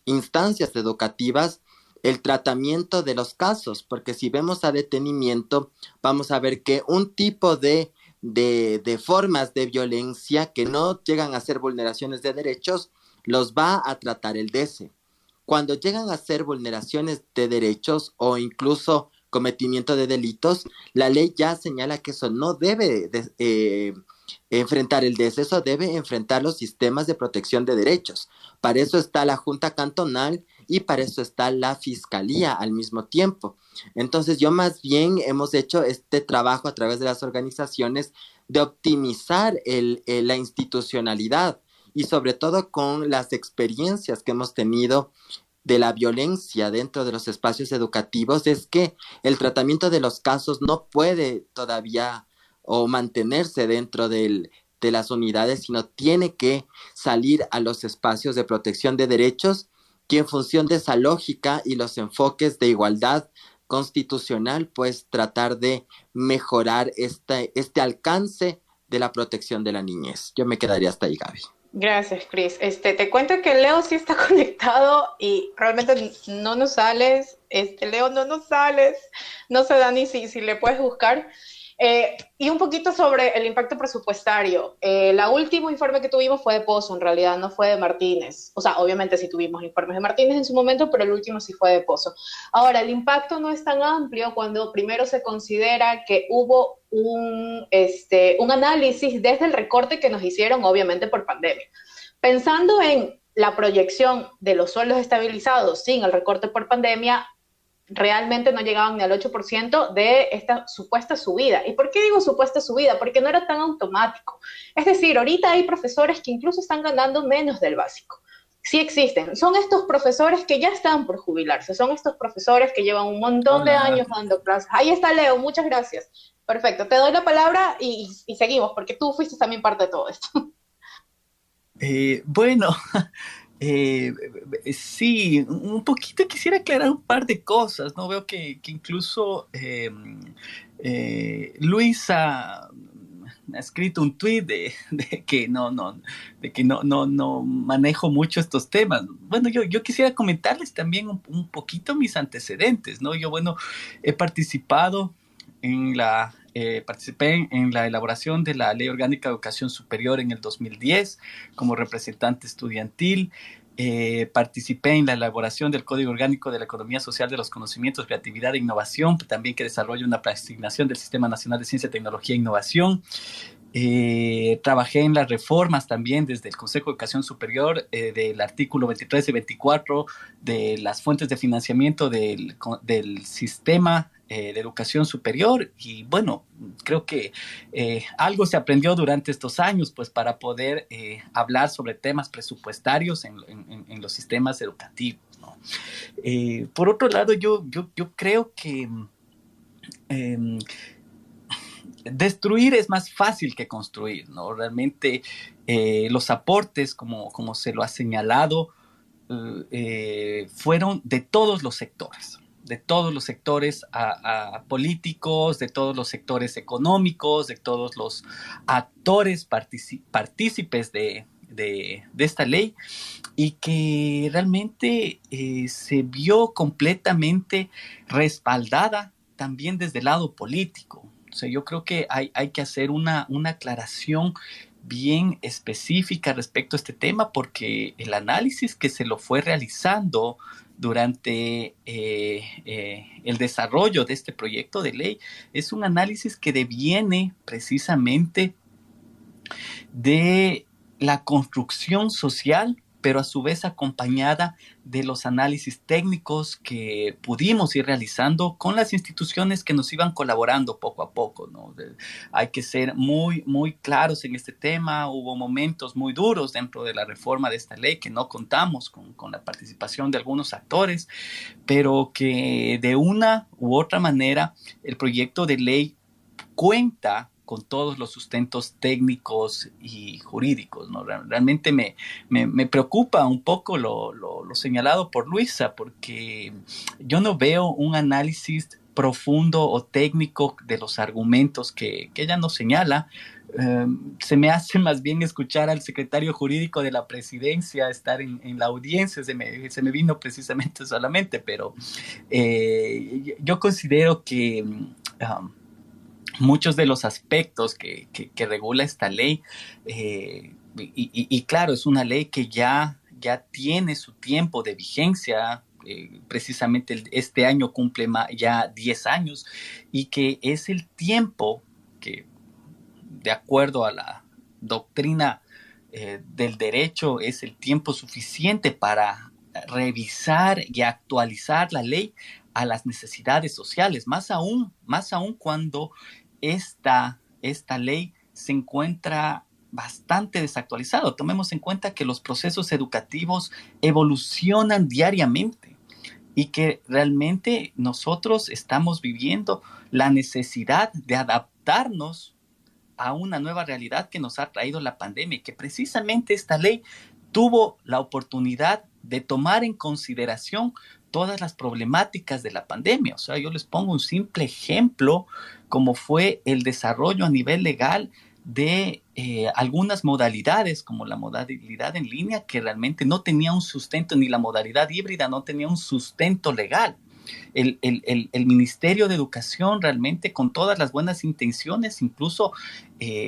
instancias educativas el tratamiento de los casos, porque si vemos a detenimiento, vamos a ver que un tipo de formas de violencia que no llegan a ser vulneraciones de derechos, los va a tratar el DECE. Cuando llegan a ser vulneraciones de derechos o incluso cometimiento de delitos, la ley ya señala que eso no debe enfrentar el DECE, eso debe enfrentar los sistemas de protección de derechos. Para eso está la Junta Cantonal y para eso está la Fiscalía al mismo tiempo. Entonces yo más bien hemos hecho este trabajo a través de las organizaciones de optimizar la institucionalidad y sobre todo con las experiencias que hemos tenido de la violencia dentro de los espacios educativos, es que el tratamiento de los casos no puede todavía o mantenerse dentro de las unidades, sino tiene que salir a los espacios de protección de derechos, que en función de esa lógica y los enfoques de igualdad constitucional, pues tratar de mejorar este alcance de la protección de la niñez. Yo me quedaría hasta ahí, Gaby. Gracias, Cris. Te cuento que Leo sí está conectado y realmente no nos sales. Leo, no nos sales. No sé, Dani, si le puedes buscar. Y un poquito sobre el impacto presupuestario. El último informe que tuvimos fue de Pozo, en realidad no fue de Martínez. O sea, obviamente sí tuvimos informes de Martínez en su momento, pero el último sí fue de Pozo. Ahora, el impacto no es tan amplio cuando primero se considera que hubo un análisis desde el recorte que nos hicieron, obviamente, por pandemia. Pensando en la proyección de los sueldos estabilizados sin el recorte por pandemia, realmente no llegaban ni al 8% de esta supuesta subida. ¿Y por qué digo supuesta subida? Porque no era tan automático. Es decir, ahorita hay profesores que incluso están ganando menos del básico. Sí existen. Son estos profesores que ya están por jubilarse. Son estos profesores que llevan un montón de años dando clases. Ahí está Leo, muchas gracias. Perfecto, te doy la palabra y seguimos, porque tú fuiste también parte de todo esto. Bueno... sí, un poquito quisiera aclarar un par de cosas, ¿no? Veo que incluso Luis ha escrito un tuit de que no manejo mucho estos temas. Bueno, yo quisiera comentarles también un poquito mis antecedentes, ¿no? Yo, bueno, he participado participé en la elaboración de la Ley Orgánica de Educación Superior en el 2010 como representante estudiantil. Participé en la elaboración del Código Orgánico de la Economía Social de los Conocimientos, Creatividad e Innovación, también que desarrolla una asignación del Sistema Nacional de Ciencia, Tecnología e Innovación. Trabajé en las reformas también desde el Consejo de Educación Superior del artículo 23 y 24 de las fuentes de financiamiento del sistema de educación superior, y bueno, creo que algo se aprendió durante estos años pues para poder hablar sobre temas presupuestarios en los sistemas educativos, ¿no? Por otro lado, yo creo que destruir es más fácil que construir, ¿no? Realmente los aportes, como se lo ha señalado, fueron de todos los sectores a políticos, de todos los sectores económicos, de todos los actores partícipes de esta ley, y que realmente se vio completamente respaldada también desde el lado político. O sea, yo creo que hay que hacer una aclaración bien específica respecto a este tema, porque el análisis que se lo fue realizando durante el desarrollo de este proyecto de ley es un análisis que deviene precisamente de la construcción social, pero a su vez acompañada de los análisis técnicos que pudimos ir realizando con las instituciones que nos iban colaborando poco a poco, ¿no? Hay que ser muy, muy claros en este tema. Hubo momentos muy duros dentro de la reforma de esta ley que no contamos con la participación de algunos actores, pero que de una u otra manera el proyecto de ley cuenta con todos los sustentos técnicos y jurídicos, ¿no? Realmente me preocupa un poco lo señalado por Luisa, porque yo no veo un análisis profundo o técnico de los argumentos que ella nos señala. Se me hace más bien escuchar al secretario jurídico de la presidencia estar en la audiencia, se me vino precisamente solamente, pero yo considero que muchos de los aspectos que regula esta ley, y claro, es una ley que ya tiene su tiempo de vigencia, precisamente este año cumple ya 10 años, y que es el tiempo que, de acuerdo a la doctrina del derecho, es el tiempo suficiente para revisar y actualizar la ley a las necesidades sociales, más aún cuando esta ley se encuentra bastante desactualizado. Tomemos en cuenta que los procesos educativos evolucionan diariamente y que realmente nosotros estamos viviendo la necesidad de adaptarnos a una nueva realidad que nos ha traído la pandemia, y que precisamente esta ley tuvo la oportunidad de tomar en consideración todas las problemáticas de la pandemia. O sea, yo les pongo un simple ejemplo, como fue el desarrollo a nivel legal de algunas modalidades, como la modalidad en línea, que realmente no tenía un sustento, ni la modalidad híbrida no tenía un sustento legal. El Ministerio de Educación realmente, con todas las buenas intenciones, incluso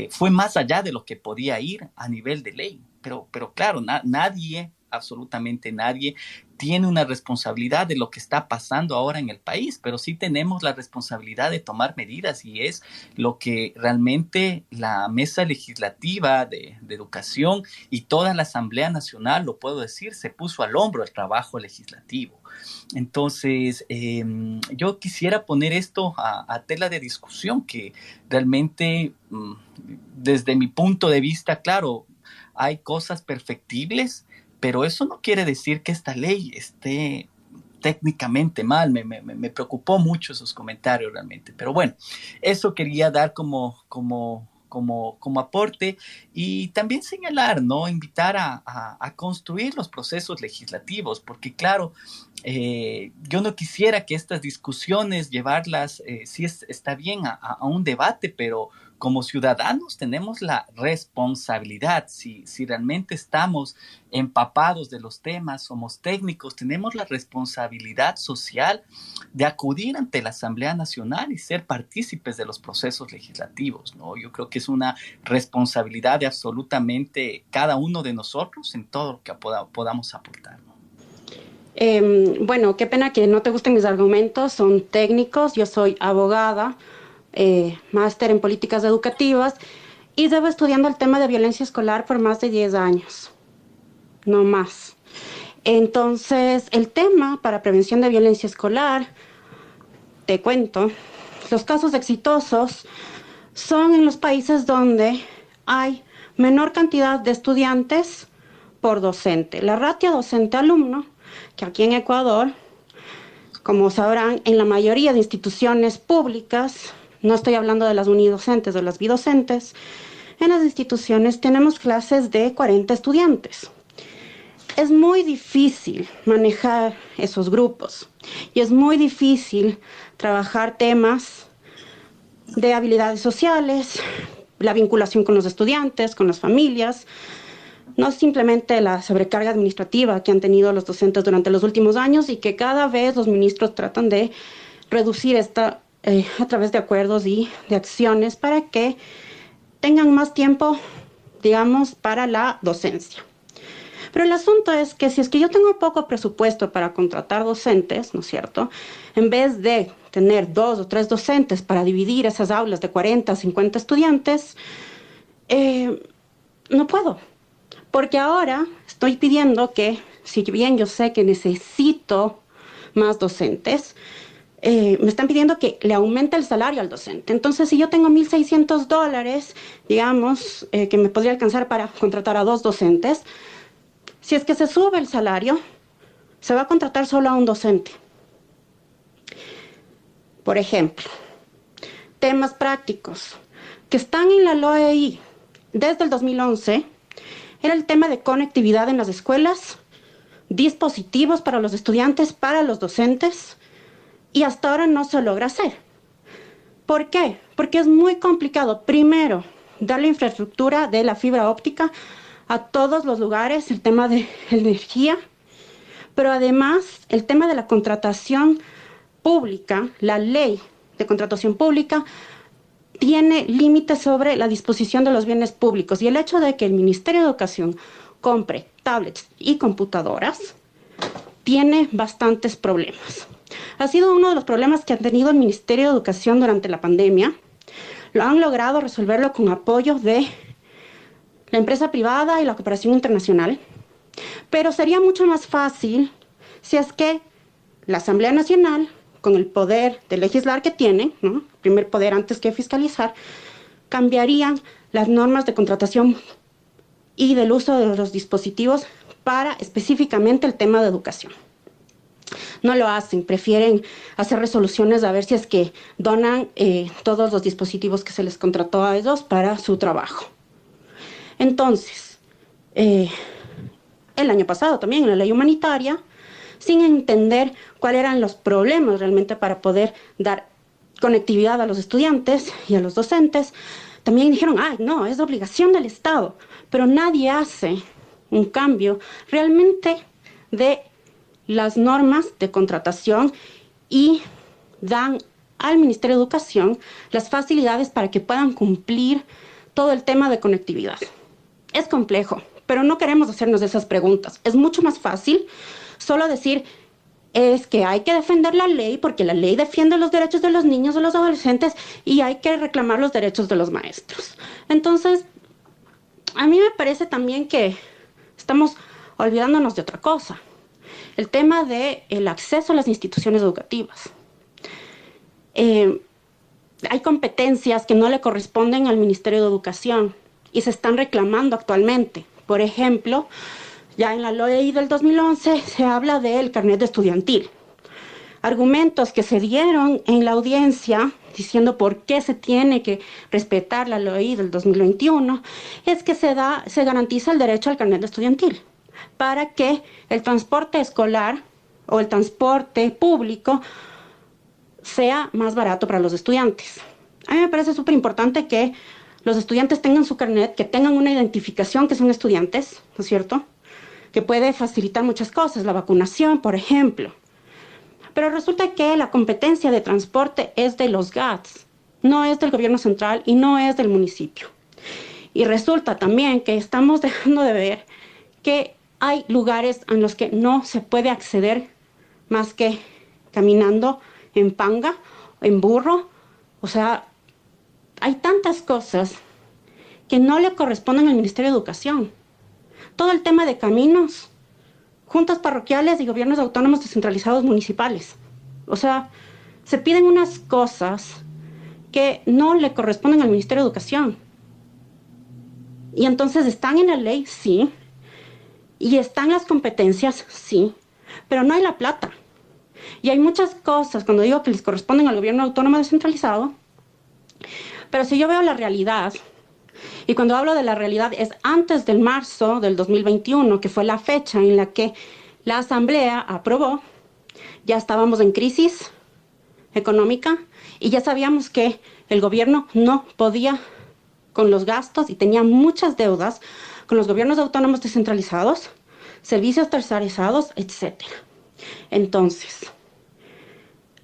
fue más allá de lo que podía ir a nivel de ley. Pero claro, nadie, absolutamente nadie, tiene una responsabilidad de lo que está pasando ahora en el país, pero sí tenemos la responsabilidad de tomar medidas, y es lo que realmente la mesa legislativa de educación y toda la Asamblea Nacional, lo puedo decir, se puso al hombro el trabajo legislativo. Entonces, yo quisiera poner esto a tela de discusión, que realmente, desde mi punto de vista, claro, hay cosas perfectibles, pero eso no quiere decir que esta ley esté técnicamente mal. Me preocupó mucho esos comentarios realmente. Pero bueno, eso quería dar como aporte, y también señalar, ¿no? Invitar a construir los procesos legislativos, porque claro, yo no quisiera que estas discusiones llevarlas, sí está bien, a un debate, pero como ciudadanos tenemos la responsabilidad, si realmente estamos empapados de los temas, somos técnicos, tenemos la responsabilidad social de acudir ante la Asamblea Nacional y ser partícipes de los procesos legislativos, ¿no? Yo creo que es una responsabilidad de absolutamente cada uno de nosotros en todo lo que podamos aportar, ¿no? Bueno, qué pena que no te gusten mis argumentos, son técnicos. Yo soy abogada, máster en políticas educativas, y llevo estudiando el tema de violencia escolar por más de 10 años, no más. Entonces, el tema para prevención de violencia escolar, te cuento, los casos exitosos son en los países donde hay menor cantidad de estudiantes por docente. La ratio docente-alumno, que aquí en Ecuador, como sabrán, en la mayoría de instituciones públicas, no estoy hablando de las unidocentes o las bidocentes, en las instituciones tenemos clases de 40 estudiantes. Es muy difícil manejar esos grupos y es muy difícil trabajar temas de habilidades sociales, la vinculación con los estudiantes, con las familias, no simplemente la sobrecarga administrativa que han tenido los docentes durante los últimos años, y que cada vez los ministros tratan de reducir esta a través de acuerdos y de acciones para que tengan más tiempo, digamos, para la docencia. Pero el asunto es que si es que yo tengo poco presupuesto para contratar docentes, ¿no es cierto? En vez de tener 2 o 3 docentes para dividir esas aulas de 40 a 50 estudiantes, no puedo. Porque ahora estoy pidiendo que, si bien yo sé que necesito más docentes, me están pidiendo que le aumente el salario al docente. Entonces, si yo tengo $1,600, digamos, que me podría alcanzar para contratar a 2 docentes, si es que se sube el salario, se va a contratar solo a un docente. Por ejemplo, temas prácticos que están en la LOEI desde el 2011, era el tema de conectividad en las escuelas, dispositivos para los estudiantes, para los docentes, y hasta ahora no se logra hacer. ¿Por qué? Porque es muy complicado, primero, darle infraestructura de la fibra óptica a todos los lugares, el tema de energía, pero además el tema de la contratación pública, la ley de contratación pública, tiene límites sobre la disposición de los bienes públicos, y el hecho de que el Ministerio de Educación compre tablets y computadoras tiene bastantes problemas. Ha sido uno de los problemas que ha tenido el Ministerio de Educación durante la pandemia. Lo han logrado resolverlo con apoyo de la empresa privada y la cooperación internacional, pero sería mucho más fácil si es que la Asamblea Nacional, con el poder de legislar que tiene, ¿no?, primer poder antes que fiscalizar, cambiarían las normas de contratación y del uso de los dispositivos para específicamente el tema de educación. No lo hacen, prefieren hacer resoluciones a ver si es que donan todos los dispositivos que se les contrató a ellos para su trabajo. Entonces, el año pasado también en la ley humanitaria, sin entender cuáles eran los problemas realmente para poder dar conectividad a los estudiantes y a los docentes, también dijeron, ay, no, es obligación del Estado, pero nadie hace un cambio realmente de las normas de contratación y dan al Ministerio de Educación las facilidades para que puedan cumplir todo el tema de conectividad. Es complejo, pero no queremos hacernos esas preguntas. Es mucho más fácil solo decir, es que hay que defender la ley porque la ley defiende los derechos de los niños o los adolescentes y hay que reclamar los derechos de los maestros. Entonces, a mí me parece también que estamos olvidándonos de otra cosa. El tema del acceso a las instituciones educativas. Hay competencias que no le corresponden al Ministerio de Educación y se están reclamando actualmente. Por ejemplo, ya en la LOEI del 2011 se habla del carnet estudiantil. Argumentos que se dieron en la audiencia diciendo por qué se tiene que respetar la LOEI del 2021 es que se garantiza el derecho al carnet estudiantil para que el transporte escolar o el transporte público sea más barato para los estudiantes. A mí me parece súper importante que los estudiantes tengan su carnet, que tengan una identificación que son estudiantes, ¿no es cierto?, que puede facilitar muchas cosas, la vacunación, por ejemplo. Pero resulta que la competencia de transporte es de los GATS, no es del gobierno central y no es del municipio. Y resulta también que estamos dejando de ver que hay lugares en los que no se puede acceder más que caminando en panga, en burro. O sea, hay tantas cosas que no le corresponden al Ministerio de Educación. Todo el tema de caminos, juntas parroquiales y gobiernos autónomos descentralizados municipales. O sea, se piden unas cosas que no le corresponden al Ministerio de Educación. Y entonces están en la ley, sí, y están las competencias, sí, pero no hay la plata. Y hay muchas cosas, cuando digo que les corresponden al gobierno autónomo descentralizado, pero si yo veo la realidad, y cuando hablo de la realidad es antes del marzo del 2021, que fue la fecha en la que la Asamblea aprobó, ya estábamos en crisis económica y ya sabíamos que el gobierno no podía con los gastos y tenía muchas deudas con los gobiernos autónomos descentralizados, servicios tercerizados, etc. Entonces,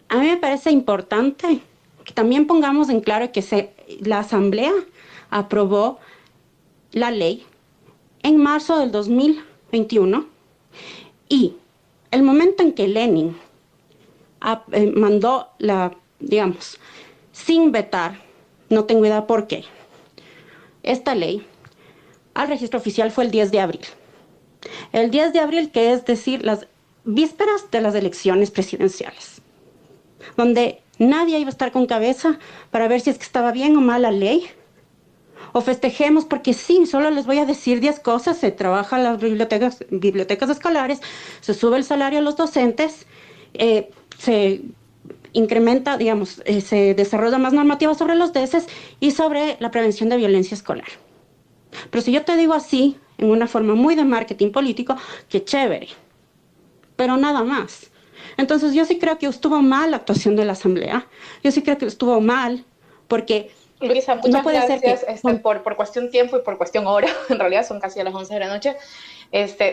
a mí me parece importante que también pongamos en claro que la Asamblea aprobó la ley en marzo del 2021 y el momento en que Lenin mandó sin vetar, no tengo idea por qué, esta ley al registro oficial fue el 10 de abril. El 10 de abril, que es decir, las vísperas de las elecciones presidenciales, donde nadie iba a estar con cabeza para ver si es que estaba bien o mal la ley, o festejemos, porque sí, solo les voy a decir 10 cosas: se trabaja en las bibliotecas escolares, se sube el salario a los docentes, se incrementa, se desarrolla más normativa sobre los DESES y sobre la prevención de violencia escolar. Pero si yo te digo así, en una forma muy de marketing político, qué chévere, pero nada más. Entonces yo sí creo que estuvo mal la actuación de la Asamblea, yo sí creo que estuvo mal, porque Luisa, muchas gracias por cuestión tiempo y por cuestión hora. En realidad son casi a las 11 de la noche.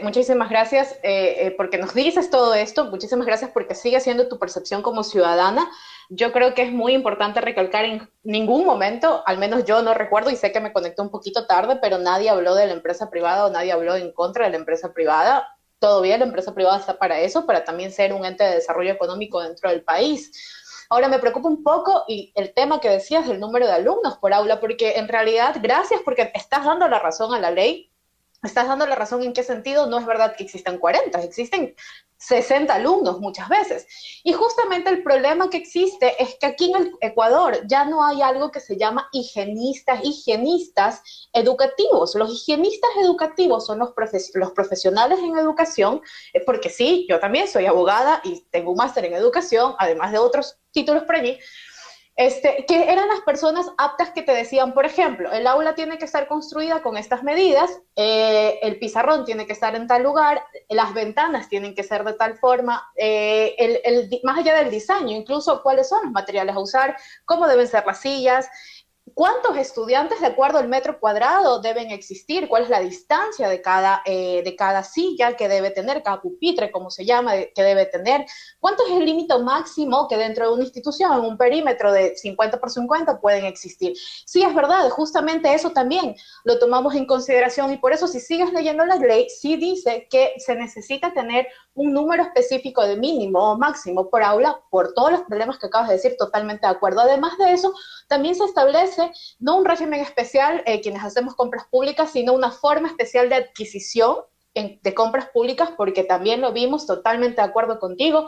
Muchísimas gracias porque nos dices todo esto. Muchísimas gracias porque sigue siendo tu percepción como ciudadana. Yo creo que es muy importante recalcar: en ningún momento, al menos yo no recuerdo, y sé que me conecté un poquito tarde, pero nadie habló de la empresa privada o nadie habló en contra de la empresa privada. Todo bien, la empresa privada está para eso, para también ser un ente de desarrollo económico dentro del país. Ahora me preocupa un poco y el tema que decías del número de alumnos por aula, porque en realidad, gracias, porque estás dando la razón a la ley. Estás dando la razón en qué sentido. No es verdad que existan 40, existen 60 alumnos muchas veces. Y justamente el problema que existe es que aquí en el Ecuador ya no hay algo que se llama higienistas educativos. Los higienistas educativos son los profesionales en educación, porque sí, yo también soy abogada y tengo un máster en educación, además de otros títulos por allí, que eran las personas aptas que te decían, por ejemplo, el aula tiene que estar construida con estas medidas, el pizarrón tiene que estar en tal lugar, las ventanas tienen que ser de tal forma, más allá del diseño, incluso cuáles son los materiales a usar, cómo deben ser las sillas, cuántos estudiantes de acuerdo al metro cuadrado deben existir, cuál es la distancia de cada silla que debe tener, cada pupitre, como se llama, que debe tener, cuánto es el límite máximo que dentro de una institución, en un perímetro de 50 por 50 pueden existir. Sí, es verdad, justamente eso también lo tomamos en consideración y por eso si sigues leyendo la ley, sí dice que se necesita tener un número específico de mínimo o máximo por aula por todos los problemas que acabas de decir, totalmente de acuerdo. Además de eso, también se establece no un régimen especial, quienes hacemos compras públicas, sino una forma especial de adquisición de compras públicas, porque también lo vimos, totalmente de acuerdo contigo,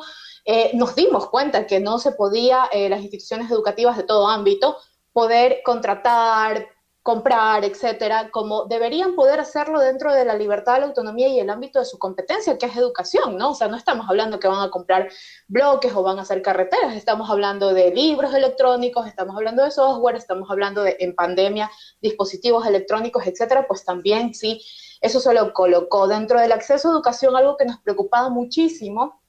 nos dimos cuenta que no se podía, las instituciones educativas de todo ámbito, poder contratar, comprar, etcétera, como deberían poder hacerlo dentro de la libertad, la autonomía y el ámbito de su competencia, que es educación, ¿no? O sea, no estamos hablando que van a comprar bloques o van a hacer carreteras, estamos hablando de libros electrónicos, estamos hablando de software, estamos hablando de, en pandemia, dispositivos electrónicos, etcétera, pues también sí, eso se lo colocó. Dentro del acceso a educación, algo que nos preocupaba muchísimo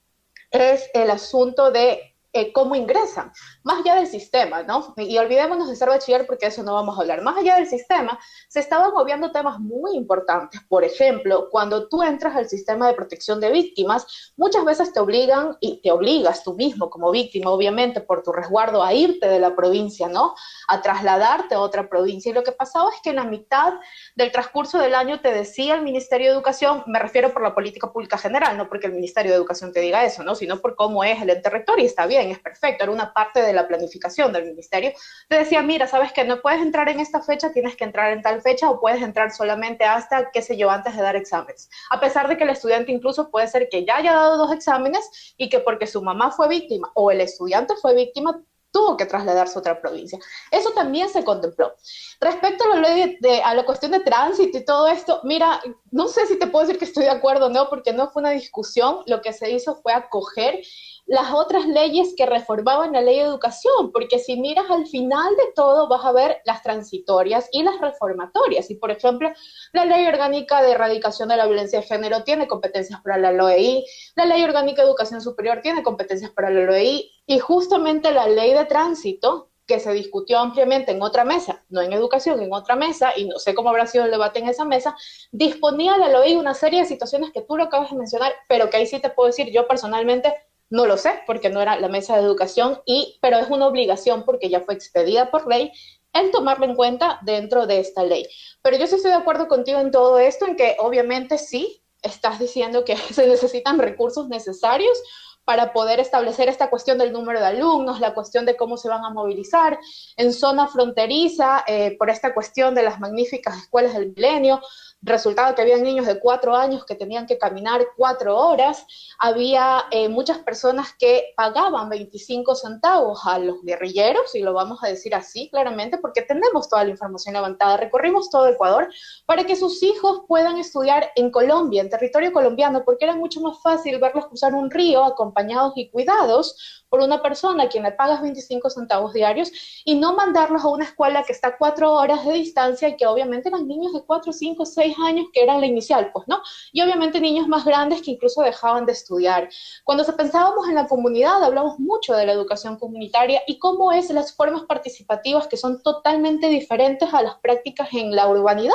es el asunto de cómo ingresan, más allá del sistema, ¿no? Y olvidémonos de ser bachiller porque de eso no vamos a hablar. Más allá del sistema, se estaban obviando temas muy importantes. Por ejemplo, cuando tú entras al sistema de protección de víctimas, muchas veces te obligan y te obligas tú mismo como víctima, obviamente, por tu resguardo, a irte de la provincia, ¿no? A trasladarte a otra provincia. Y lo que pasaba es que en la mitad del transcurso del año te decía el Ministerio de Educación, me refiero por la política pública general, no porque el Ministerio de Educación te diga eso, ¿no? Sino por cómo es el ente rector, y está bien, es perfecto, era una parte de la planificación del ministerio, te decía, mira, sabes que no puedes entrar en esta fecha, tienes que entrar en tal fecha, o puedes entrar solamente hasta, qué sé yo, antes de dar exámenes, a pesar de que el estudiante incluso puede ser que ya haya dado 2 exámenes y que porque su mamá fue víctima o el estudiante fue víctima, tuvo que trasladarse a otra provincia. Eso también se contempló. Respecto a la ley a la cuestión de tránsito y todo esto, mira, no sé si te puedo decir que estoy de acuerdo o no, porque no fue una discusión, lo que se hizo fue acoger las otras leyes que reformaban la ley de educación, porque si miras al final de todo vas a ver las transitorias y las reformatorias, y por ejemplo, la ley orgánica de erradicación de la violencia de género tiene competencias para la LOEI, la ley orgánica de educación superior tiene competencias para la LOEI, y justamente la ley de tránsito, que se discutió ampliamente en otra mesa, no en educación, en otra mesa, y no sé cómo habrá sido el debate en esa mesa, disponía de la LOEI una serie de situaciones que tú lo acabas de mencionar, pero que ahí sí te puedo decir, yo personalmente no lo sé, porque no era la mesa de educación, pero es una obligación porque ya fue expedida por ley el tomarlo en cuenta dentro de esta ley. Pero yo sí estoy de acuerdo contigo en todo esto, en que obviamente sí, estás diciendo que se necesitan recursos necesarios para poder establecer esta cuestión del número de alumnos, la cuestión de cómo se van a movilizar en zona fronteriza, por esta cuestión de las magníficas escuelas del milenio. Resultado que había niños de 4 años que tenían que caminar 4 horas, había muchas personas que pagaban 25 centavos a los guerrilleros, y lo vamos a decir así claramente, porque tenemos toda la información levantada, recorrimos todo Ecuador, para que sus hijos puedan estudiar en Colombia, en territorio colombiano, porque era mucho más fácil verlos cruzar un río acompañados y cuidados por una persona a quien le pagas 25 centavos diarios, y no mandarlos a una escuela que está a 4 horas de distancia y que obviamente eran niños de 4, 5, 6 años, que eran la inicial, pues, ¿no? Y obviamente niños más grandes que incluso dejaban de estudiar. Cuando pensábamos en la comunidad, hablamos mucho de la educación comunitaria y cómo es las formas participativas que son totalmente diferentes a las prácticas en la urbanidad.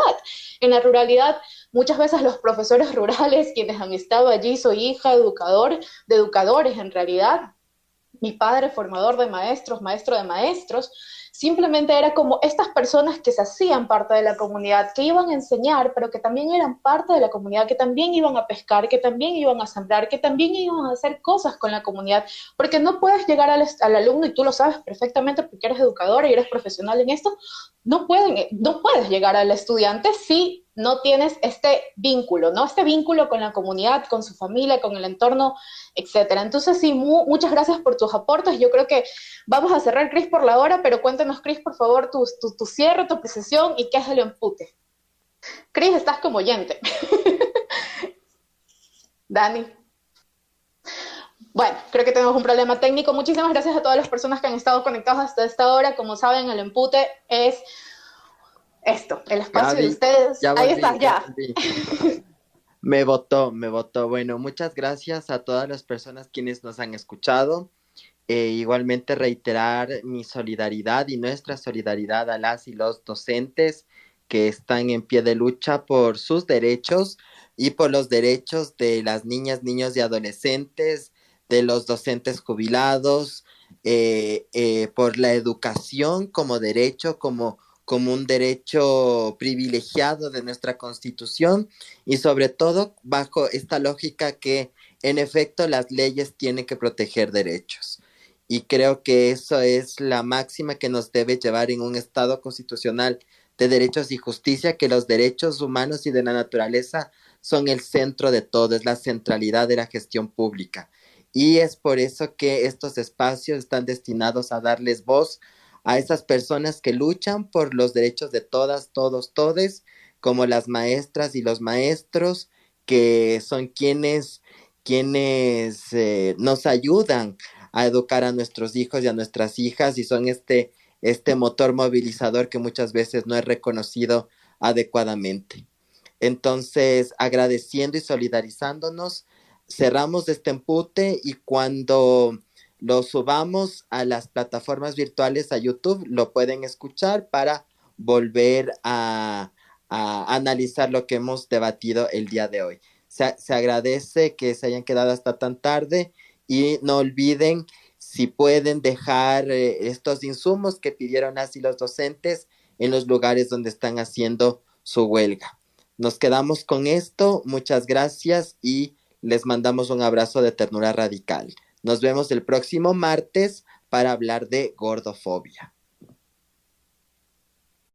En la ruralidad, muchas veces los profesores rurales, quienes han estado allí, soy hija de educadores en realidad, mi padre formador de maestros, maestro de maestros, simplemente era como estas personas que se hacían parte de la comunidad, que iban a enseñar, pero que también eran parte de la comunidad, que también iban a pescar, que también iban a sembrar, que también iban a hacer cosas con la comunidad, porque no puedes llegar al alumno, y tú lo sabes perfectamente porque eres educadora y eres profesional en esto, no puedes llegar al estudiante si no tienes este vínculo, ¿no? Este vínculo con la comunidad, con su familia, con el entorno, etcétera. Entonces, sí, muchas gracias por tus aportes. Yo creo que vamos a cerrar, Cris, por la hora, pero cuéntanos, Cris, por favor, tu cierre, tu apreciación y qué es el empute. Cris, estás como oyente. Dani. Bueno, creo que tenemos un problema técnico. Muchísimas gracias a todas las personas que han estado conectadas hasta esta hora. Como saben, el empute es esto, el espacio de ustedes. Ahí está, ya. Me votó. Bueno, muchas gracias a todas las personas quienes nos han escuchado. Igualmente reiterar mi solidaridad y nuestra solidaridad a las y los docentes que están en pie de lucha por sus derechos y por los derechos de las niñas, niños y adolescentes, de los docentes jubilados, por la educación como derecho, como un derecho privilegiado de nuestra Constitución, y sobre todo bajo esta lógica que en efecto las leyes tienen que proteger derechos. Y creo que eso es la máxima que nos debe llevar en un Estado constitucional de derechos y justicia, que los derechos humanos y de la naturaleza son el centro de todo, es la centralidad de la gestión pública. Y es por eso que estos espacios están destinados a darles voz a esas personas que luchan por los derechos de todas, todos, todes, como las maestras y los maestros, que son quienes nos ayudan a educar a nuestros hijos y a nuestras hijas, y son este motor movilizador que muchas veces no es reconocido adecuadamente. Entonces, agradeciendo y solidarizándonos, cerramos este empute, y cuando lo subamos a las plataformas virtuales, a YouTube, lo pueden escuchar para volver a analizar lo que hemos debatido el día de hoy. Se agradece que se hayan quedado hasta tan tarde, y no olviden, si pueden, dejar estos insumos que pidieron así los docentes en los lugares donde están haciendo su huelga. Nos quedamos con esto, muchas gracias y les mandamos un abrazo de ternura radical. Nos vemos el próximo martes para hablar de gordofobia.